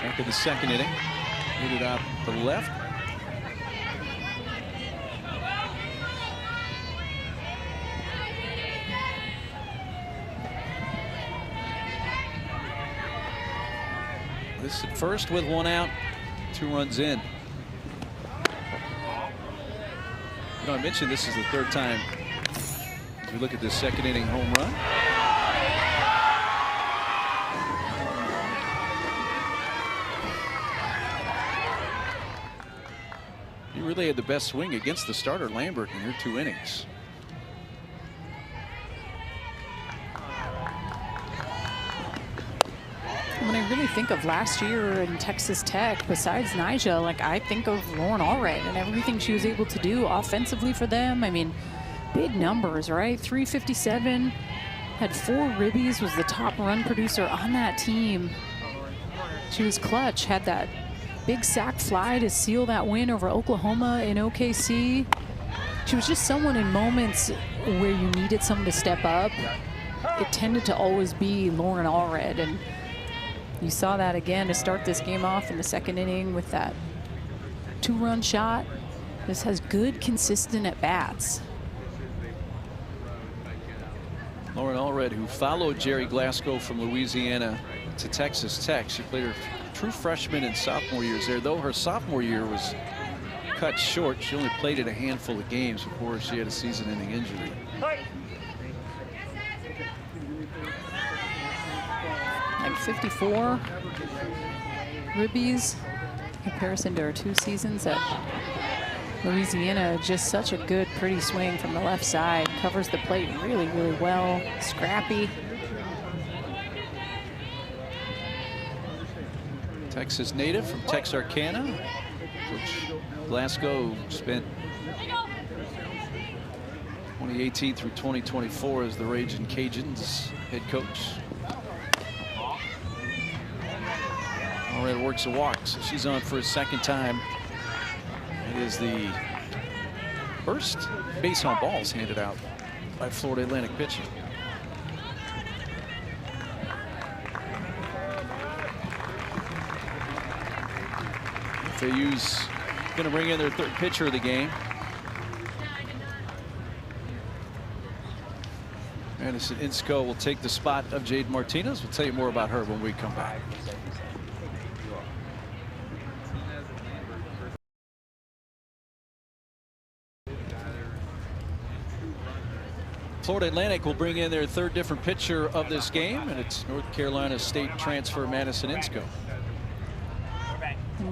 back in the second inning. Hit it out to the left. This at first with 1 out, 2 runs in. You know, I mentioned this is the third time as we look at this second inning home run. You really had the best swing against the starter Lambert in your 2 innings. When I really think of last year in Texas Tech, besides Nyjah, like I think of Lauren Allred and everything she was able to do offensively for them. I mean, big numbers, right? 357, had 4 ribbies, was the top run producer on that team. She was clutch, had that big sac fly to seal that win over Oklahoma in OKC. She was just someone in moments where you needed someone to step up. It tended to always be Lauren Allred, and you saw that again to start this game off in the second inning with that 2-run shot. This has good, consistent at-bats. Lauren Allred, who followed Jerry Glasgow from Louisiana to Texas Tech. She played her true freshman and sophomore years there, though her sophomore year was cut short. She only played in a handful of games before she had a season-ending injury. Like 54 ribbies in comparison to her 2 seasons at Louisiana. Just such a good, pretty swing from the left side. Covers the plate really, really well. Scrappy. Texas native from Texarkana. Coach Glasgow spent 2018 through 2024 as the Ragin' Cajuns head coach. Allred works a walk, so she's on for a second time. It is the first base on balls handed out by Florida Atlantic pitching. FAU's going to bring in their 3rd pitcher of the game. Madison Insco will take the spot of Jade Martinez. We'll tell you more about her when we come back. Florida Atlantic will bring in their 3rd different pitcher of this game, and it's North Carolina State transfer Madison Insco.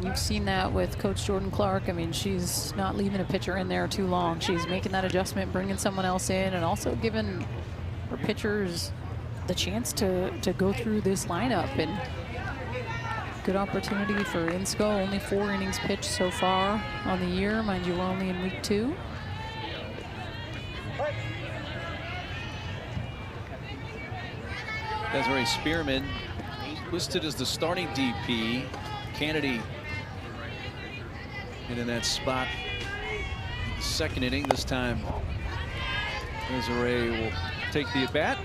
and you've seen that with Coach Jordan Clark. I mean, she's not leaving a pitcher in there too long. She's making that adjustment, bringing someone else in, and also giving her pitchers the chance to go through this lineup. And good opportunity for Insco. Only 4 innings pitched so far on the year. Mind you, we're only in week 2. Desiree Spearman listed as the starting DP. Kennedy in that spot. Second inning. This time Desiree will take the at-bat.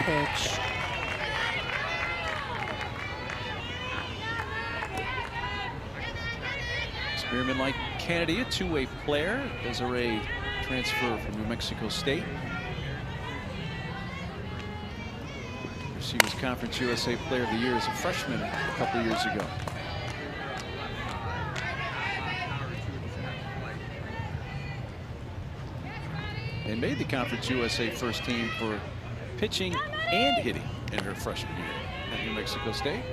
Pitch. Spearman, like Kennedy, a two-way player. Desiree transfer from New Mexico State. She was Conference USA Player of the Year as a freshman a couple of years ago. And made the Conference USA first team for pitching and hitting in her freshman year at New Mexico State.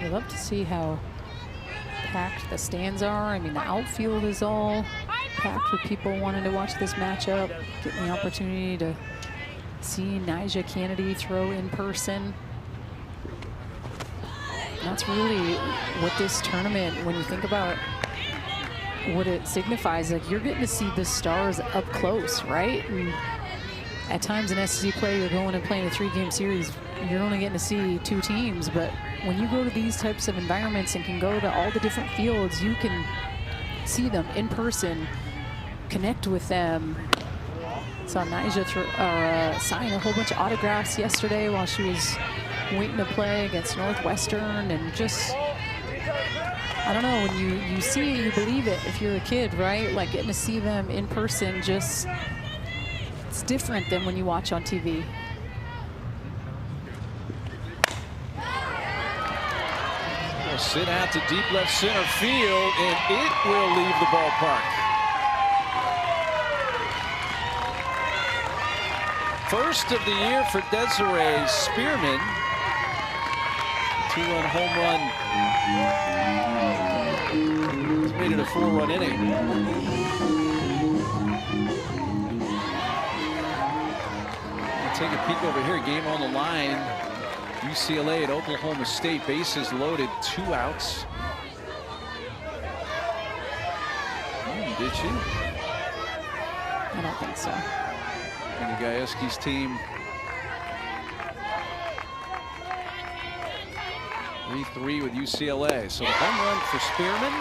You love to see how packed the stands are. I mean, the outfield is all packed with people wanting to watch this matchup, getting the opportunity to see Nyjah Kennedy throw in person. That's really what this tournament, when you think about what it signifies, like you're getting to see the stars up close, right? And at times in SEC play, you're going and playing a 3-game series, you're only getting to see 2 teams, but when you go to these types of environments and can go to all the different fields, you can see them in person, connect with them. Saw Nyjah sign a whole bunch of autographs yesterday while she was waiting to play against Northwestern, and just, I don't know, when you see it, you believe it if you're a kid, right? Like getting to see them in person, just, it's different than when you watch on TV. Sit out to deep left center field, and it will leave the ballpark. First of the year for Desiree Spearman. 2-run home run. It's made it a 4-run inning. We'll take a peek over here. Game on the line. UCLA at Oklahoma State, bases loaded, 2 outs. Did she? I don't think so. And the Gajewski's team 3-3 with UCLA. So the home run for Spearman.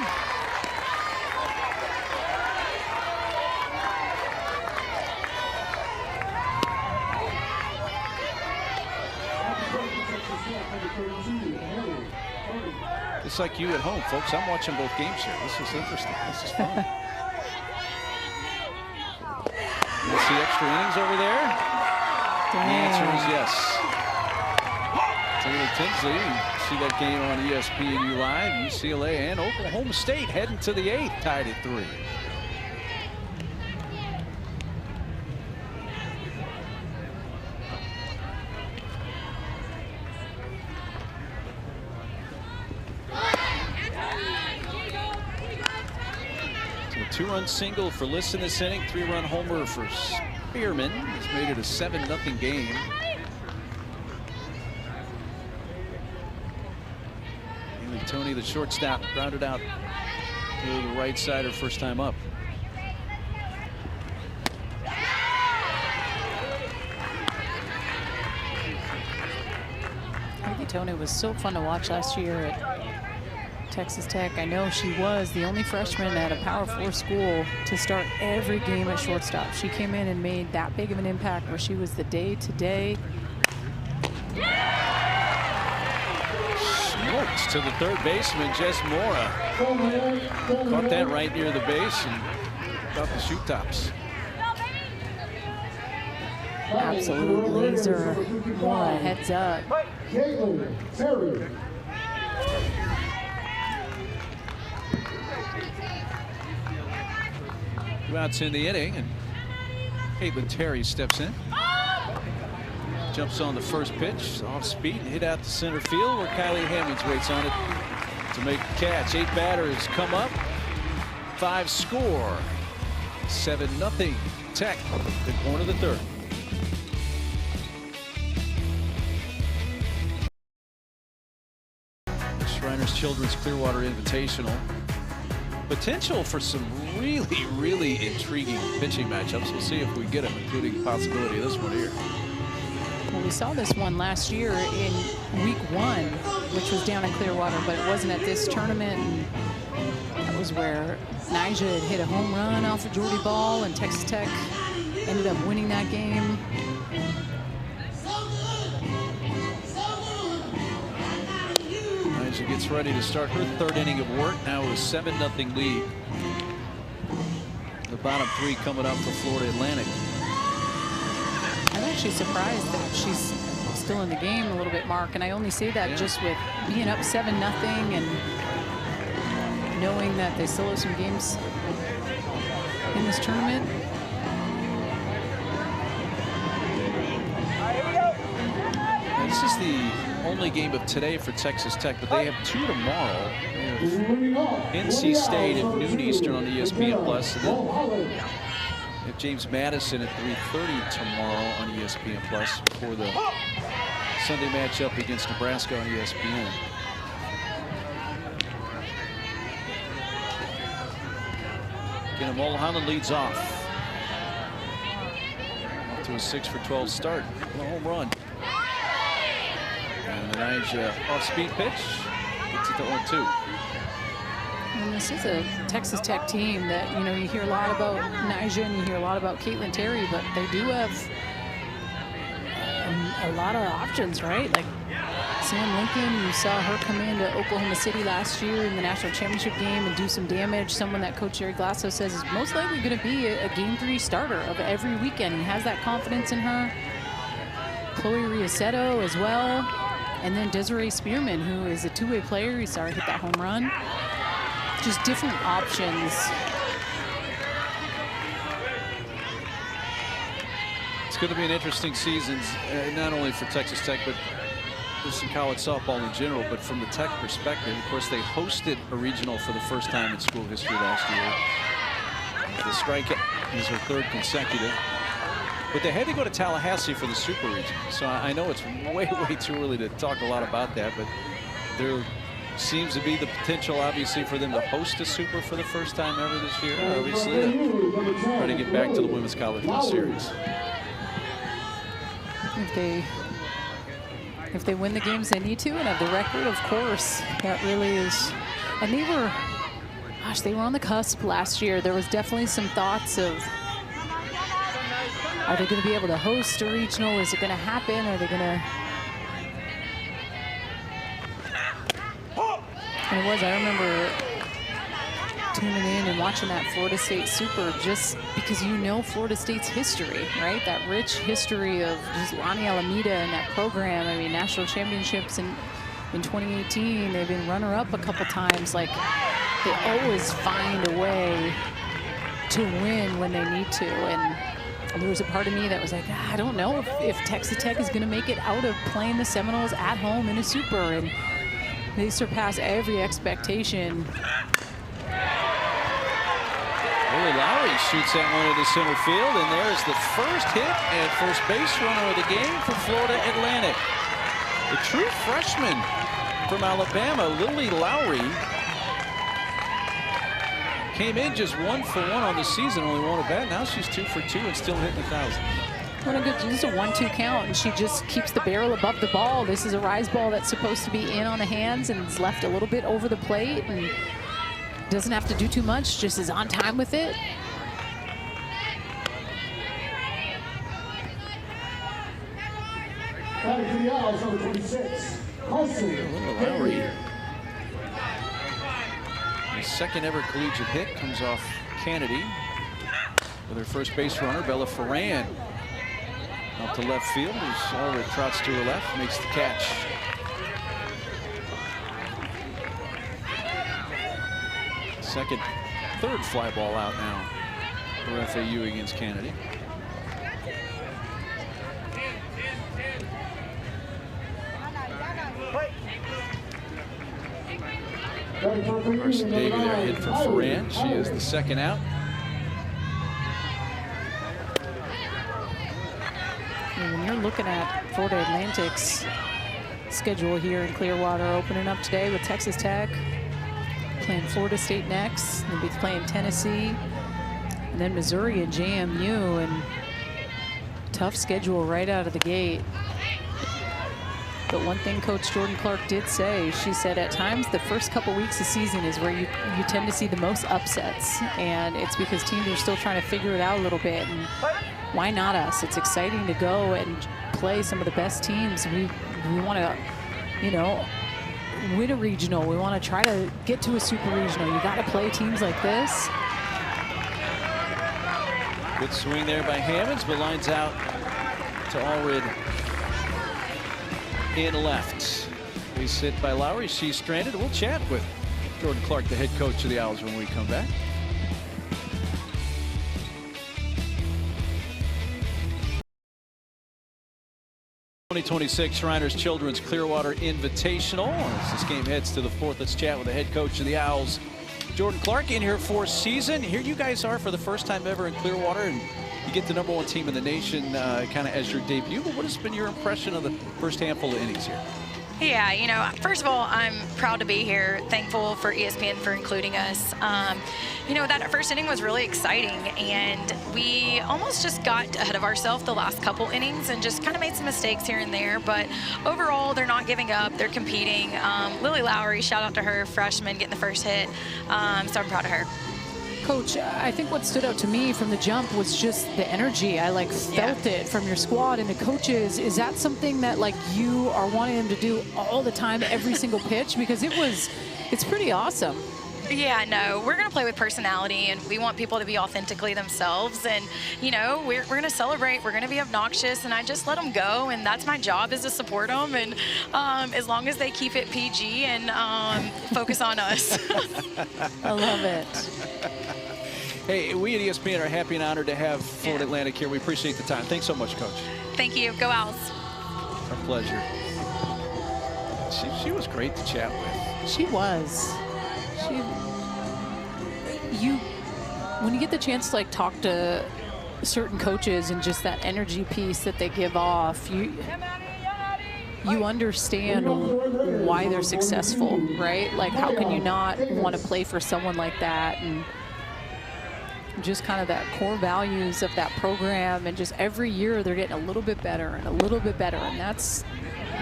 Just like you at home, folks. I'm watching both games here. This is interesting. This is fun. You see extra innings over there? Dang. The answer is yes. Taylor Tinsley, you see that game on ESPNU Live. UCLA and Oklahoma State heading to the 8th, tied at 3. So a 2-run single for Liss in this inning, 3-run homer for Spearman. He's made it a 7-0 game. Tony, the shortstop, grounded out to the right side her first time up. Tony was so fun to watch last year at Texas Tech. I know she was the only freshman at a Power 4 school to start every game at shortstop. She came in and made that big of an impact where she was the day-to-day. Smokes to the third baseman, Jess Mora. Caught that right near the base and got the shoot tops. Absolute laser. Mora heads up. Caitlin Terry. Two outs in the inning, and Caitlin Terry steps in. Jumps on the first pitch, off speed, hit out to center field where Kylie Hammonds waits on it to make the catch. 8 batters come up, 5 score. 7-0 Tech, the corner of the third. Shriners Children's Clearwater Invitational. Potential for some really intriguing pitching matchups. We'll see if we get them, including the possibility of this one here. Well, we saw this one last year in week 1, which was down in Clearwater, but it wasn't at this tournament. And that was where Nyjah had hit a home run off of Jordy Ball, and Texas Tech ended up winning that game. Nyjah gets ready to start her third inning of work now with a 7-0 lead. The bottom 3 coming up for Florida Atlantic. I'm actually surprised that she's still in the game a little bit, Mark, and I only say that just with being up 7-0 and knowing that they still have some games in this tournament. This is the only game of today for Texas Tech, but they have 2 tomorrow. NC State at noon Eastern on ESPN Plus, and then have James Madison at 3:30 tomorrow on ESPN Plus before the Sunday matchup against Nebraska on ESPN. Again, Mulholland leads off to a 6 for 12 start, a home run. And the Nyjah off-speed pitch gets it to 0-2. And this is a Texas Tech team that, you know, you hear a lot about Nyjah and you hear a lot about Caitlin Terry, but they do have a lot of options, right? Like Sam Lincoln, you saw her come into Oklahoma City last year in the national championship game and do some damage. Someone that Coach Jerry Glasso says is most likely going to be a Game 3 starter of every weekend. He has that confidence in her. Chloe Riasetto as well. And then Desiree Spearman, who is a two-way player. He's already hit that home run. Just different options. It's going to be an interesting season, not only for Texas Tech, but just in college softball in general. But from the Tech perspective, of course, they hosted a regional for the first time in school history last year. The strikeout is their 3rd consecutive. But they had to go to Tallahassee for the Super Region. So I know it's way too early to talk a lot about that, but there seems to be the potential, obviously, for them to host a Super for the first time ever this year. Obviously, try to get back to the Women's College World Series. If they win the games they need to and have the record, of course, that really is. And they were, gosh, they were on the cusp last year. There was definitely some thoughts of, are they going to be able to host a regional? Is it going to happen? Are they going to? And it was, I remember tuning in and watching that Florida State Super just because you know Florida State's history, right? That rich history of just Lonnie Alameda and that program. I mean, national championships in 2018, they've been runner-up a couple times. Like, they always find a way to win when they need to. And there was a part of me that was like, I don't know if Texas Tech is going to make it out of playing the Seminoles at home in a Super, and they surpass every expectation. Lily Lowry shoots that one into center field, and there's the first hit and first base runner of the game for Florida Atlantic. The true freshman from Alabama, Lily Lowry, came in just 1 for 1 on the season, only 1 at bat. Now she's 2 for 2 and still hitting 1,000. This is a 1-2 count, and she just keeps the barrel above the ball. This is a rise ball that's supposed to be in on the hands and is left a little bit over the plate and doesn't have to do too much, just is on time with it. Batting for the Owls, number 26, Carson Lowry. His second ever collegiate hit comes off Kennedy. With her first base runner, Bella Ferran, out to left field as Allred trots to her left, makes the catch. Third fly ball out now for FAU against Kennedy. Carson Davey there hit for Ferran. She is the second out. When you're looking at Florida Atlantic's schedule here in Clearwater, opening up today with Texas Tech, playing Florida State next, they'll be playing Tennessee, and then Missouri and JMU, and tough schedule right out of the gate. But one thing Coach Jordan Clark did say, she said at times the first couple weeks of season is where you tend to see the most upsets, and it's because teams are still trying to figure it out a little bit. And why not us? It's exciting to go and play some of the best teams. We want to, you know, win a regional. We want to try to get to a super regional. You got to play teams like this. Good swing there by Hammonds, but lines out to Allred in left. Base hit by Lowry. She's stranded. We'll chat with Jordan Clark, the head coach of the Owls, when we come back. '26 Shriners Children's Clearwater Invitational. As this game heads to the fourth, let's chat with the head coach of the Owls, Jordan Clark, in her fourth season. Here you guys are for the first time ever in Clearwater, and you get the #1 team in the nation kind of as your debut. But what has been your impression of the first handful of innings here? Yeah, you know, first of all, I'm proud to be here. Thankful for ESPN for including us. You know, that first inning was really exciting, and we almost just got ahead of ourselves the last couple innings and just kind of made some mistakes here and there. But overall, they're not giving up. They're competing. Lily Lowry, shout out to her, freshman, getting the first hit. So I'm proud of her. Coach, I think what stood out to me from the jump was just the energy. I felt it from your squad and the coaches. Is that something that you are wanting them to do all the time, every single pitch? Because it's pretty awesome. Yeah, no, we're going to play with personality, and we want people to be authentically themselves. And, you know, we're going to celebrate. We're going to be obnoxious, and I just let them go. And that's my job, is to support them. And as long as they keep it PG and focus on us. I love it. Hey, we at ESPN are happy and honored to have Florida Atlantic here. We appreciate the time. Thanks so much, Coach. Thank you. Go Owls. Our pleasure. She was great to chat with. She was. When you get the chance to talk to certain coaches and just that energy piece that they give off, you understand why they're successful, right? How can you not want to play for someone like that? And just kind of that core values of that program, and just every year they're getting a little bit better and a little bit better, and that's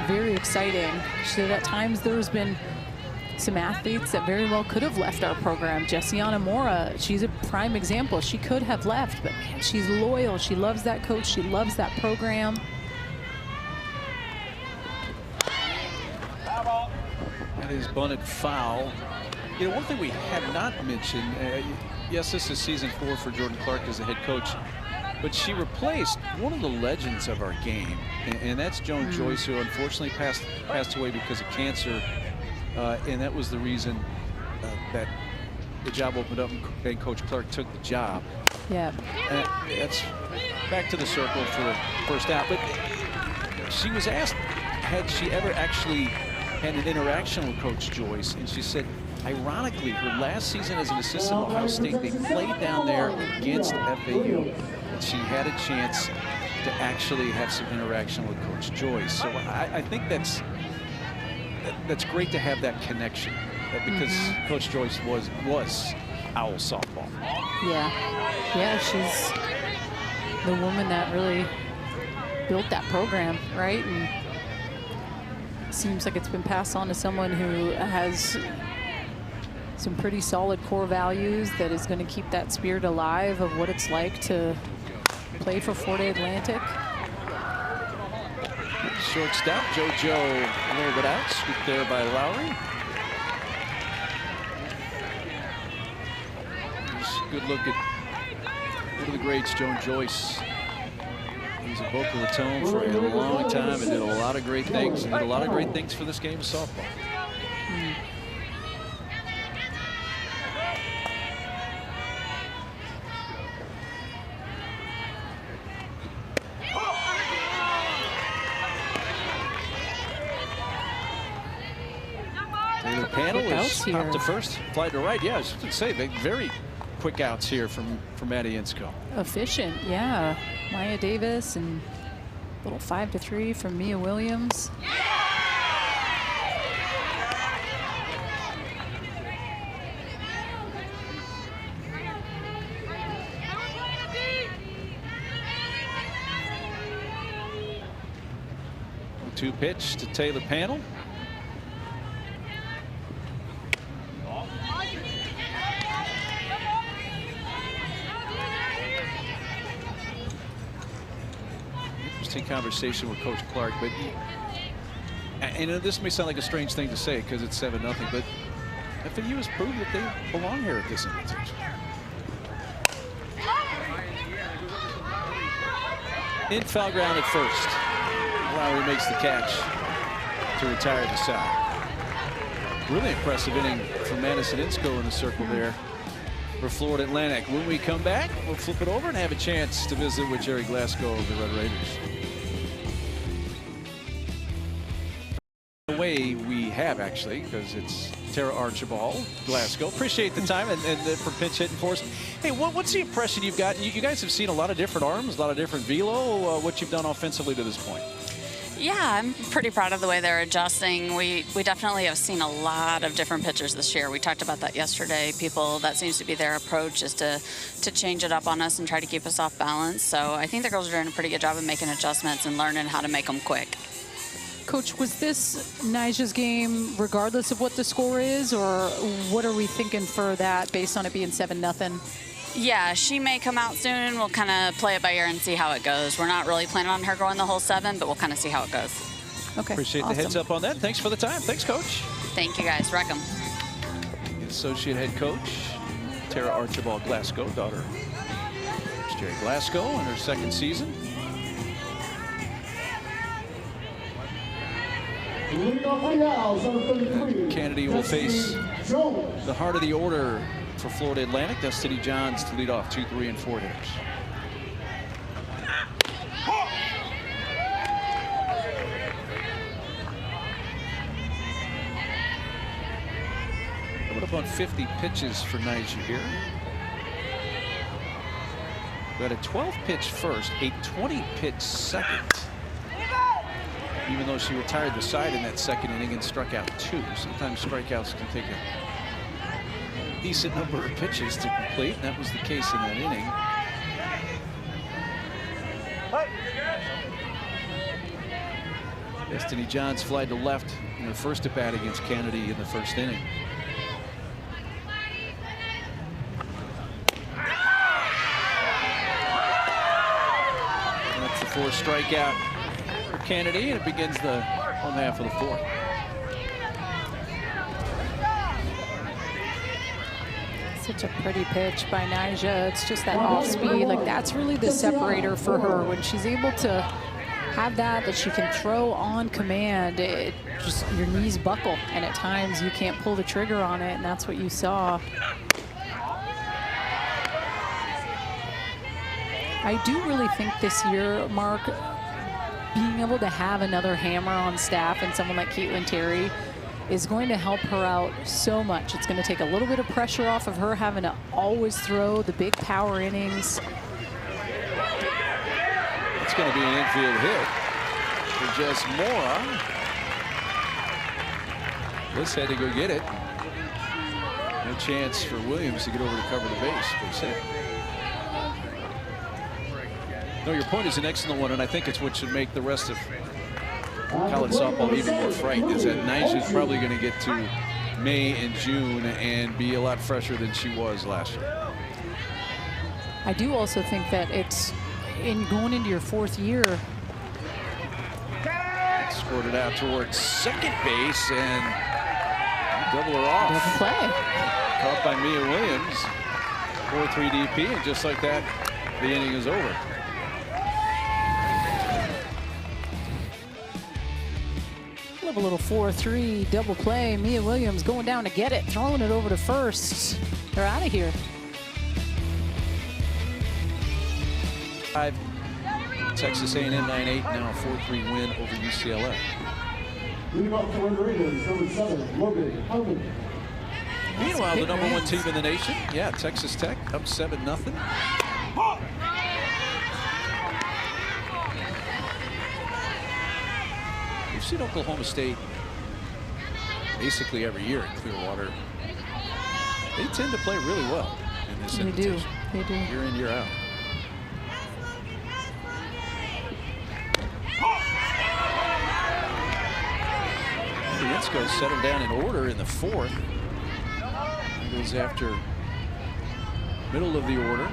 very exciting. So at times there's been some athletes that very well could have left our program. Jessiana Mora, she's a prime example. She could have left, but man, she's loyal. She loves that coach. She loves that program. That is bunted foul. You know, one thing we have not mentioned, yes, this is season 4 for Jordan Clark as the head coach, but she replaced one of the legends of our game, and that's Joan Joyce, who unfortunately passed away because of cancer. And that was the reason that the job opened up and Coach Clark took the job. Yeah. That's back to the circle for the first out. But she was asked, had she ever actually had an interaction with Coach Joyce? And she said, ironically, her last season as an assistant at Ohio State, they played down there against FAU. And she had a chance to actually have some interaction with Coach Joyce. So I think that's great to have that connection, because Coach Joyce was Owl softball. Yeah, she's the woman that really built that program, right? And seems like it's been passed on to someone who has some pretty solid core values that is going to keep that spirit alive of what it's like to play for Florida Atlantic. Short step, JoJo a little bit out, scooped there by Lowry. Good look at one of the greats, Joan Joyce. He's a vocal tone for a long time and did a lot of great things. And did a lot of great things for this game of softball. Taylor Panel is up to first, fly to right. Yeah, I was going to say, very quick outs here from Maddie Insko. Efficient, yeah. Maya Davis and little 5-3 from Mia Williams. Two pitch to Taylor Panel. Conversation with Coach Clark, but and this may sound like a strange thing to say because it's 7-0, but FAU has proved that they belong here at this invitation. In foul ground at first. Lowry makes the catch to retire the side. Really impressive inning from Madison Insko in the circle there for Florida Atlantic. When we come back, we'll flip it over and have a chance to visit with Jerry Glasgow of the Red Raiders. Way we have, actually, because it's Tara Archibald, Glasgow. Appreciate the time and for pinch hitting for us. Hey, what's the impression you've got? You guys have seen a lot of different arms, a lot of different velo. What you've done offensively to this point? Yeah, I'm pretty proud of the way they're adjusting. We definitely have seen a lot of different pitchers this year. We talked about that yesterday. That seems to be their approach, is to change it up on us and try to keep us off balance. So I think the girls are doing a pretty good job of making adjustments and learning how to make them quick. Coach, was this Nyjah's game regardless of what the score is, or what are we thinking for that based on it being 7-0? Yeah, she may come out soon. We'll kind of play it by ear and see how it goes. We're not really planning on her going the whole 7, but we'll kind of see how it goes. Okay. Appreciate the heads up on that. Thanks for the time. Thanks, Coach. Thank you, guys. Wreck 'em. Associate head coach, Tara Archibald Glasgow, daughter of Jerry Glasgow in her second season. Kennedy will face the heart of the order for Florida Atlantic. Destiny Johns to lead off 2, 3, and 4 hitters. Coming up on 50 pitches for Nyjah here. We had a 12-pitch first, a 20-pitch second. Even though she retired the side in that second inning and struck out 2. Sometimes strikeouts can take a decent number of pitches to complete, and that was the case in that inning. Destiny Johns fly to left in her first at bat against Kennedy in the first inning. And that's the 4th strikeout for Kennedy, and it begins the home half of the 4th. Such a pretty pitch by Nyjah. It's just that off speed. Like, that's really the separator for her. When she's able to have that she can throw on command, it just, your knees buckle, and at times you can't pull the trigger on it, and that's what you saw. I do really think this year, Mark, being able to have another hammer on staff and someone like Caitlin Terry is going to help her out so much. It's going to take a little bit of pressure off of her having to always throw the big power innings. It's going to be an infield hit for Jess Mora. Bliss had to go get it. No chance for Williams to get over to cover the base. Base hit. No, your point is an excellent one, and I think it's what should make the rest of college softball even more frightened, is that Nyjah's probably going to get to May and June and be a lot fresher than she was last year. I do also think that it's in going into your 4th year. Squirted out towards second base and double her off. Double play. Caught by Mia Williams. 4-3 DP, and just like that, the inning is over. Love a little 4-3 double play. Mia Williams going down to get it, throwing it over to first. They're out of here. Texas A&M 9-8, now a 4-3 win over UCLA. Leading off the Red Raiders, number 7, Logan Hellman. Meanwhile, the number 1 team in the nation, yeah, Texas Tech, up 7-0. We've seen Oklahoma State basically every year in Clearwater. They tend to play really well in this invitation. They do. Year in, year out. Riensko settled down in order in the 4th. He goes after middle of the order.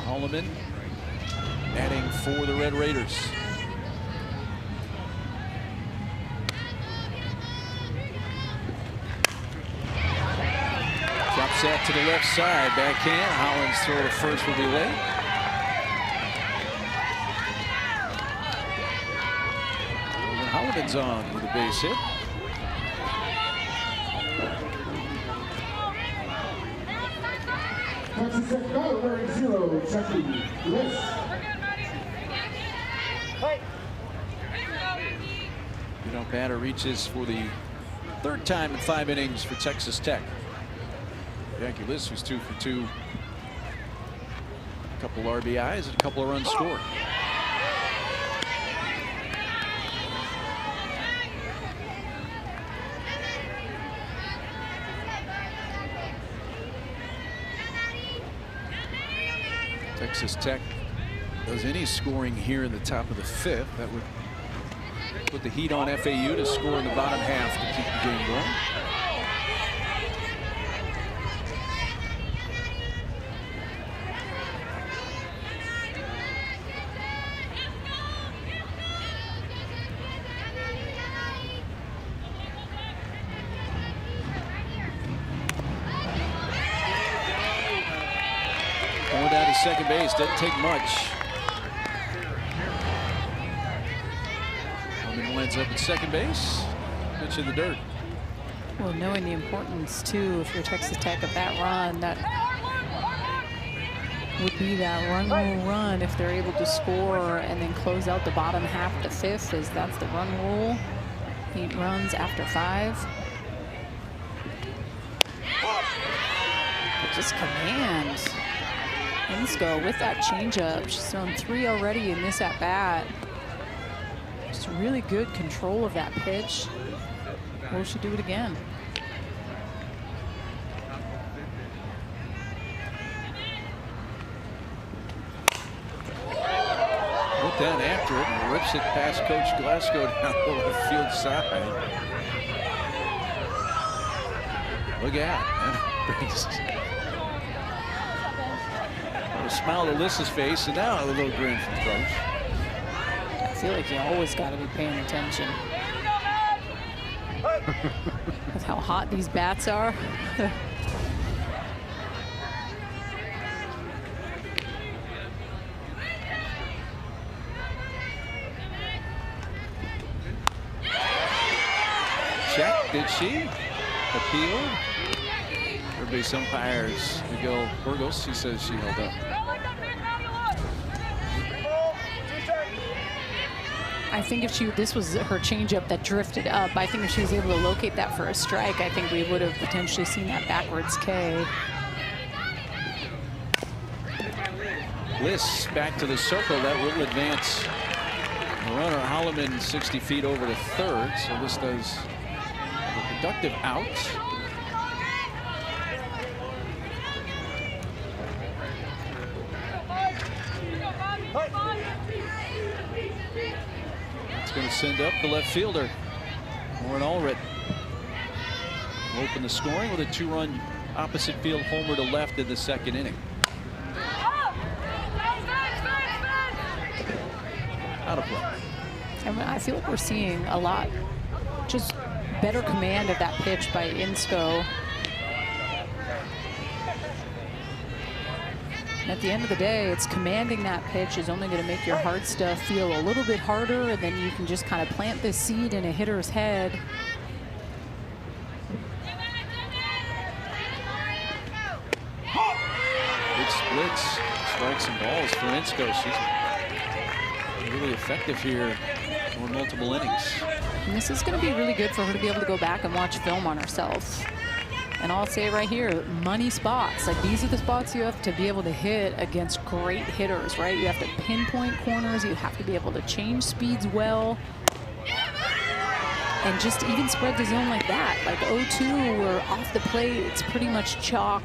Holloman batting for the Red Raiders. Drops that to the left side, backhand. Hollins throw to first will be late. Logan Holloman's on with a base hit. Texas Tech battle wearing 0, checking list. Batter reaches for the 3rd time in 5 innings for Texas Tech. Yankee List was 2 for 2. A couple RBIs and a couple of runs scored. Texas Tech does any scoring here in the top of the 5th. That would put the heat on FAU to score in the bottom half to keep the game going. Going down to second base, doesn't take much. Winds up at second base, pitch in the dirt. Well, knowing the importance too, if you're Texas Tech, of that run, that would be that run rule run if they're able to score and then close out the bottom half of the 5th, is that's the run rule. 8 runs after 5. But just command. Riensko with that changeup. She's thrown 3 already in this at bat. Just really good control of that pitch. Will she do it again? Put down after it and rips it past Coach Glasgow down the left field side. Look out. A smile to Alyssa's face, and now a little grin from Coach. I feel like you always got to be paying attention with how hot these bats are. Check, did she? Appealed? Everybody's umpires. Miguel Burgos, he says she held up. I think if this was her changeup that drifted up, I think if she was able to locate that for a strike, I think we would have potentially seen that backwards K. Bliss back to the circle. That will advance the runner Holloman 60 feet over to third. So this does a productive out. It's going to send up the left fielder, Warren Allred. Open the scoring with a 2-run opposite field homer to left in the second inning. Out of play. I mean, I feel like we're seeing a lot, just better command of that pitch by Insko. And at the end of the day, it's commanding that pitch is only going to make your hard stuff feel a little bit harder, and then you can just kind of plant this seed in a hitter's head. Good splits, strikes and balls for Insko. She's really effective here for multiple innings. And this is going to be really good for her to be able to go back and watch film on herself. And I'll say right here, money spots. Like, these are the spots you have to be able to hit against great hitters, right? You have to pinpoint corners. You have to be able to change speeds well. And just even spread the zone like that. Like 0-2 or off the plate, it's pretty much chalk.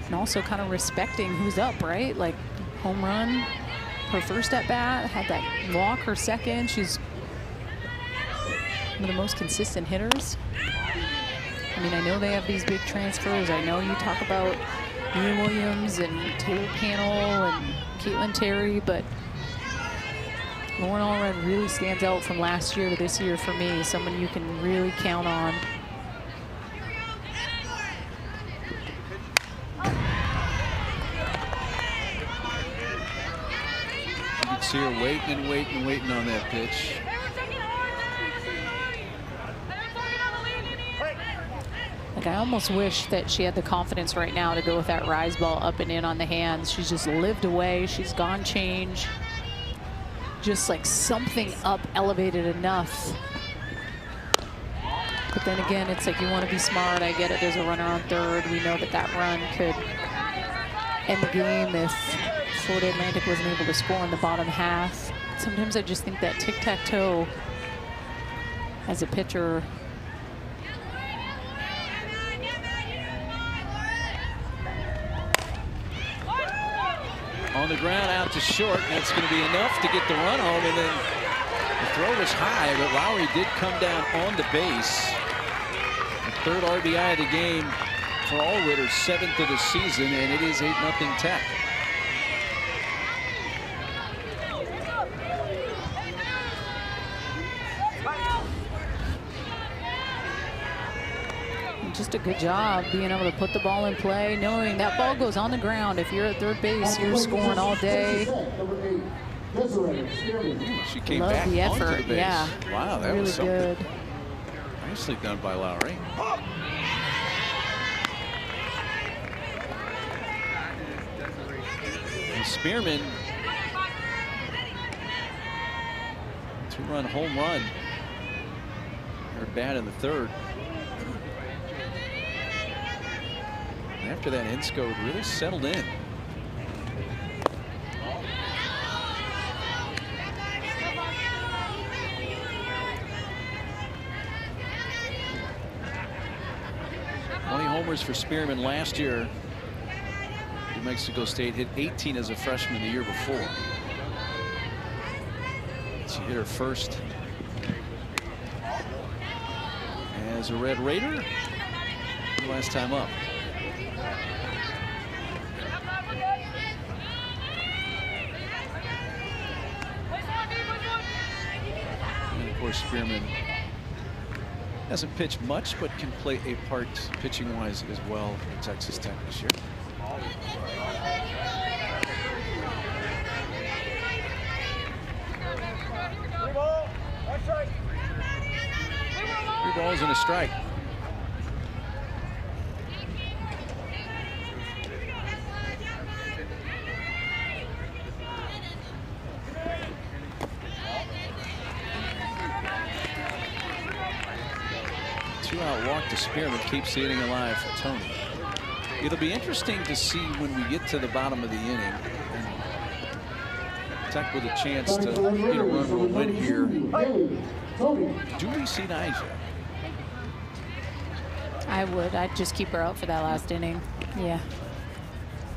And also kind of respecting who's up, right? Like, home run, her first at bat, had that walk her second. She's one of the most consistent hitters. I mean, I know they have these big transfers. I know you talk about Mia Williams and Taylor Pannell and Caitlin Terry, but Lauren Allred really stands out from last year to this year for me. Someone you can really count on. You can see her waiting and waiting and waiting on that pitch. Like, I almost wish that she had the confidence right now to go with that rise ball up and in on the hands. She's just lived away. She's gone change. Just like something up elevated enough. But then again, it's like you want to be smart. I get it. There's a runner on third. We know that that run could end the game if Florida Atlantic wasn't able to score in the bottom half. Sometimes I just think that tic-tac-toe as a pitcher, on the ground out to short. That's going to be enough to get the run home, and then the throw was high, but Lowry did come down on the base. The third RBI of the game for Allred, her 7th of the season, and it is 8-0 Tech. just a good job being able to put the ball in play, knowing that ball goes on the ground. If you're at third base, you're scoring all day. She came Love back the effort. onto the base. Yeah. Wow, that really was something. good. Nicely done by Lowry. And Spearman, 2-run home run. Her bat in the third. And after that, Insko really settled in. Homers for Spearman last year. New Mexico State hit 18 as a freshman the year before. She hit her first as a Red Raider last time up. And of course, Spearman hasn't pitched much, but can play a part pitching-wise as well for Texas Tech this year. Three balls and a strike. Two-out walk to Spearman keeps the inning alive for Tony. It'll be interesting to see when we get to the bottom of the inning. And Tech with a chance to get a run rule win here. Do we see Nyjah? I would. I'd just keep her out for that last inning. Yeah.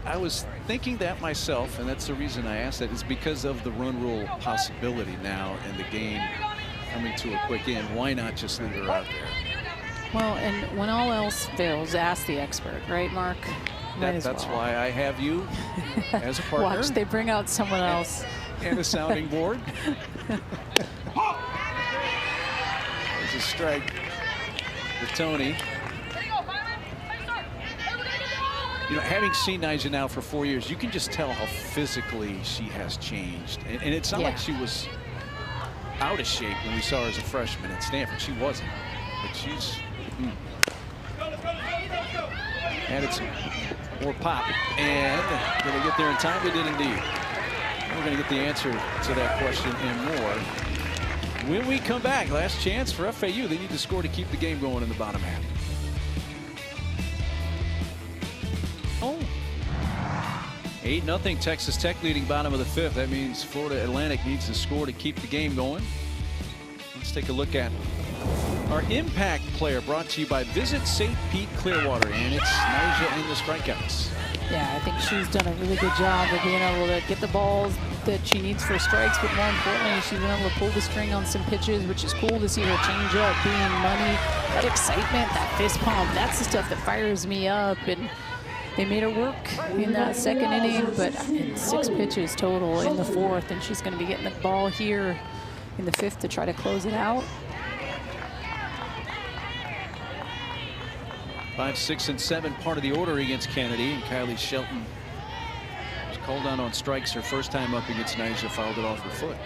I was thinking that myself, and that's the reason I asked that, is because of the run rule possibility now and the game coming to a quick end. Why not just leave her out there? Well, and when all else fails, ask the expert, right, Mark? That's why I have you as a partner. Watch, they bring out someone else. And a sounding board. There's a strike for Tony. You know, having seen Nyjah now for 4 years, you can just tell how physically she has changed. And it's not like she was out of shape when we saw her as a freshman at Stanford. She wasn't. But she's added some more pop. And did they get there in time? They did indeed. We're going to get the answer to that question and more when we come back. Last chance for FAU. They need to score to keep the game going in the bottom half. Oh. 8-0 Texas Tech leading bottom of the 5th. That means Florida Atlantic needs to score to keep the game going. Let's take a look at our impact player, brought to you by Visit St. Pete Clearwater, and it's Nyjah in the strikeouts. Yeah, I think she's done a really good job of being able to get the balls that she needs for strikes, but more importantly, she's been able to pull the string on some pitches, which is cool to see her change up, being money, that excitement, that fist pump. That's the stuff that fires me up, and they made her work in that second inning, but 6 pitches total in the 4th, and she's going to be getting the ball here in the 5th to try to close it out. 5, 6, and 7 part of the order against Kennedy, and Kylie Shelton was called on strikes her first time up against Nyjah, fouled it off her foot.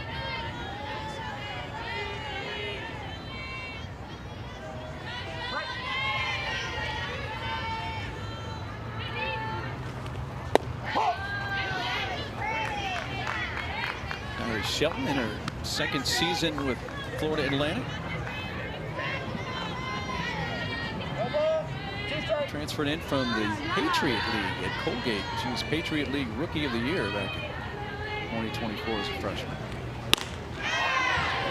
Kylie Shelton in her 2nd season with Florida Atlantic. Transferred in from the Patriot League at Colgate. She was Patriot League Rookie of the Year back in 2024 as a freshman.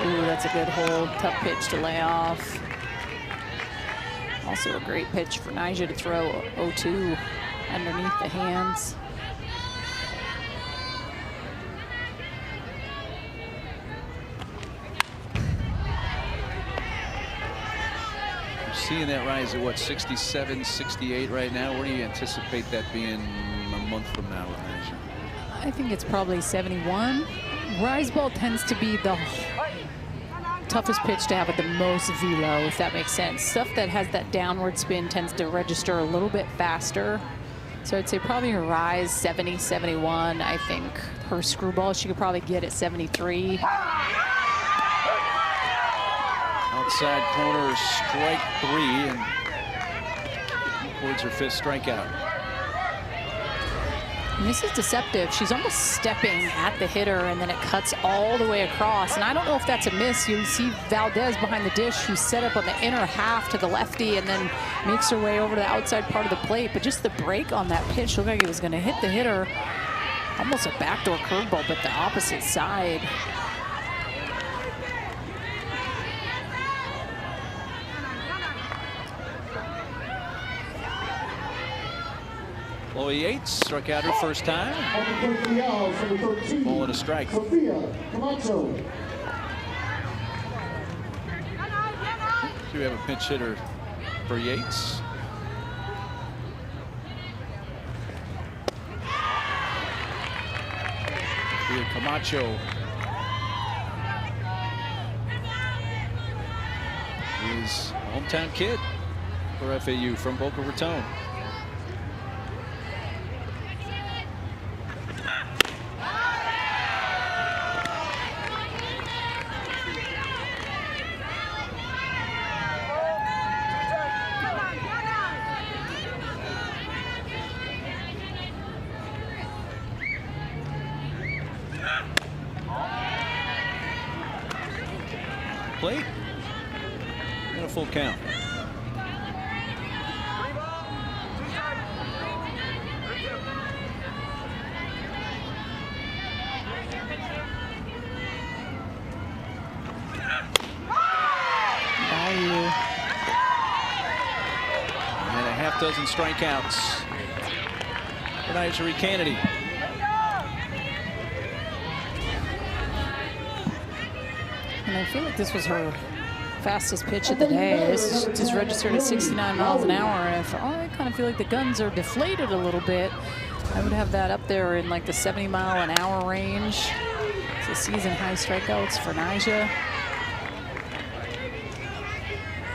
Ooh, that's a good hold. Tough pitch to lay off. Also a great pitch for Nyjah to throw 0-2 underneath the hands. Seeing that rise at what, 67, 68 right now? Where do you anticipate that being a month from now with Nyjah? I think it's probably 71. Rise ball tends to be the toughest pitch to have at the most velo, if that makes sense. Stuff that has that downward spin tends to register a little bit faster. So I'd say probably her rise 70, 71. I think her screwball she could probably get at 73. Outside corner, strike 3, and towards her 5th strikeout. And this is deceptive. She's almost stepping at the hitter, and then it cuts all the way across. And I don't know if that's a miss. You see Valdez behind the dish, who's set up on the inner half to the lefty, and then makes her way over to the outside part of the plate. But just the break on that pitch looked like it was going to hit the hitter. Almost a backdoor curveball, but the opposite side. Chloe Yates struck out her first time. Ball and a strike. Sophia Camacho. Do we have a pinch hitter for Yates? Sophia Camacho. Is a hometown kid for FAU from Boca Raton. Plate and a full count. half-dozen strikeouts for Nyjah Kennedy. And I feel like this was her fastest pitch of the day. This is just registered at 69 miles an hour. And I kind of feel like the guns are deflated a little bit. I would have that up there in like the 70-mile-an-hour range. It's a season high strikeouts for Nyjah.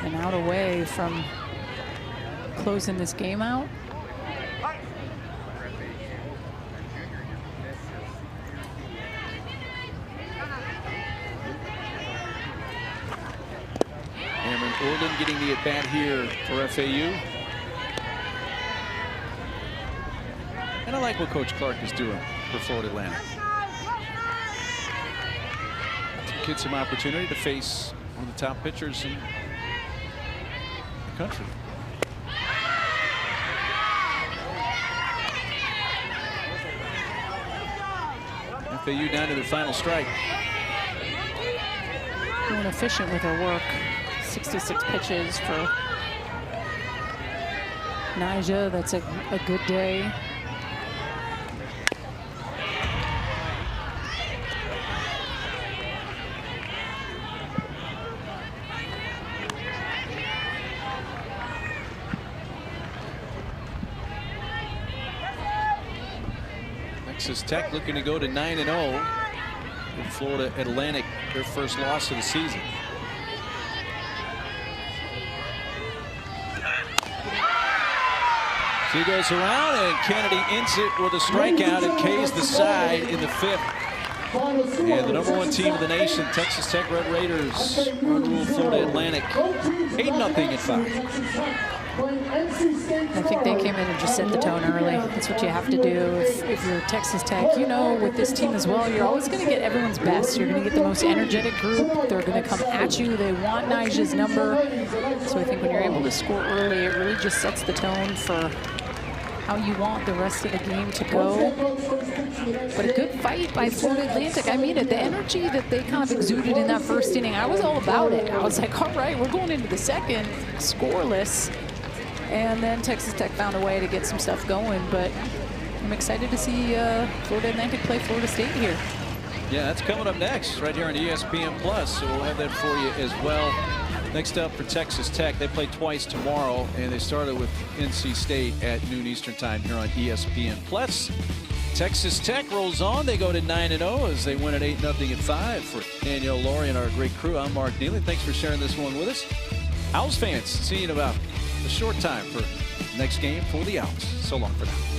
And out away from closing this game out. Cameron Orland getting the at-bat here for FAU. And I like what Coach Clark is doing for Florida Atlantic. To get some opportunity to face one of the top pitchers in the country. FAU down to their final strike. Being efficient with her work. 66 pitches for Nyjah. That's a good day. Texas Tech looking to go to 9-0. Florida Atlantic, their first loss of the season. He goes around, and Kennedy ends it with a strikeout and K's the side in the 5th. And the #1 team of the nation, Texas Tech Red Raiders, rule Florida Atlantic 8-0 at 5. I think they came in and just set the tone early. That's what you have to do if you're Texas Tech. You know, with this team as well, you're always going to get everyone's best. You're going to get the most energetic group. They're going to come at you. They want Nyjah's number. So I think when you're able to score early, it really just sets the tone for how you want the rest of the game to go. But a good fight by Florida Atlantic. I mean, the energy that they kind of exuded in that first inning, I was all about it. I was like, all right, we're going into the second scoreless. And then Texas Tech found a way to get some stuff going. But I'm excited to see Florida Atlantic play Florida State here. Yeah, that's coming up next right here on ESPN+. So we'll have that for you as well. Next up for Texas Tech, they play twice tomorrow, and they started with NC State at noon Eastern time here on ESPN+. Texas Tech rolls on. They go to 9-0 as they win at 8-0 at 5. For Danielle Laurie and our great crew, I'm Mark Neely. Thanks for sharing this one with us. Owls fans, see you in about a short time for next game for the Owls. So long for now.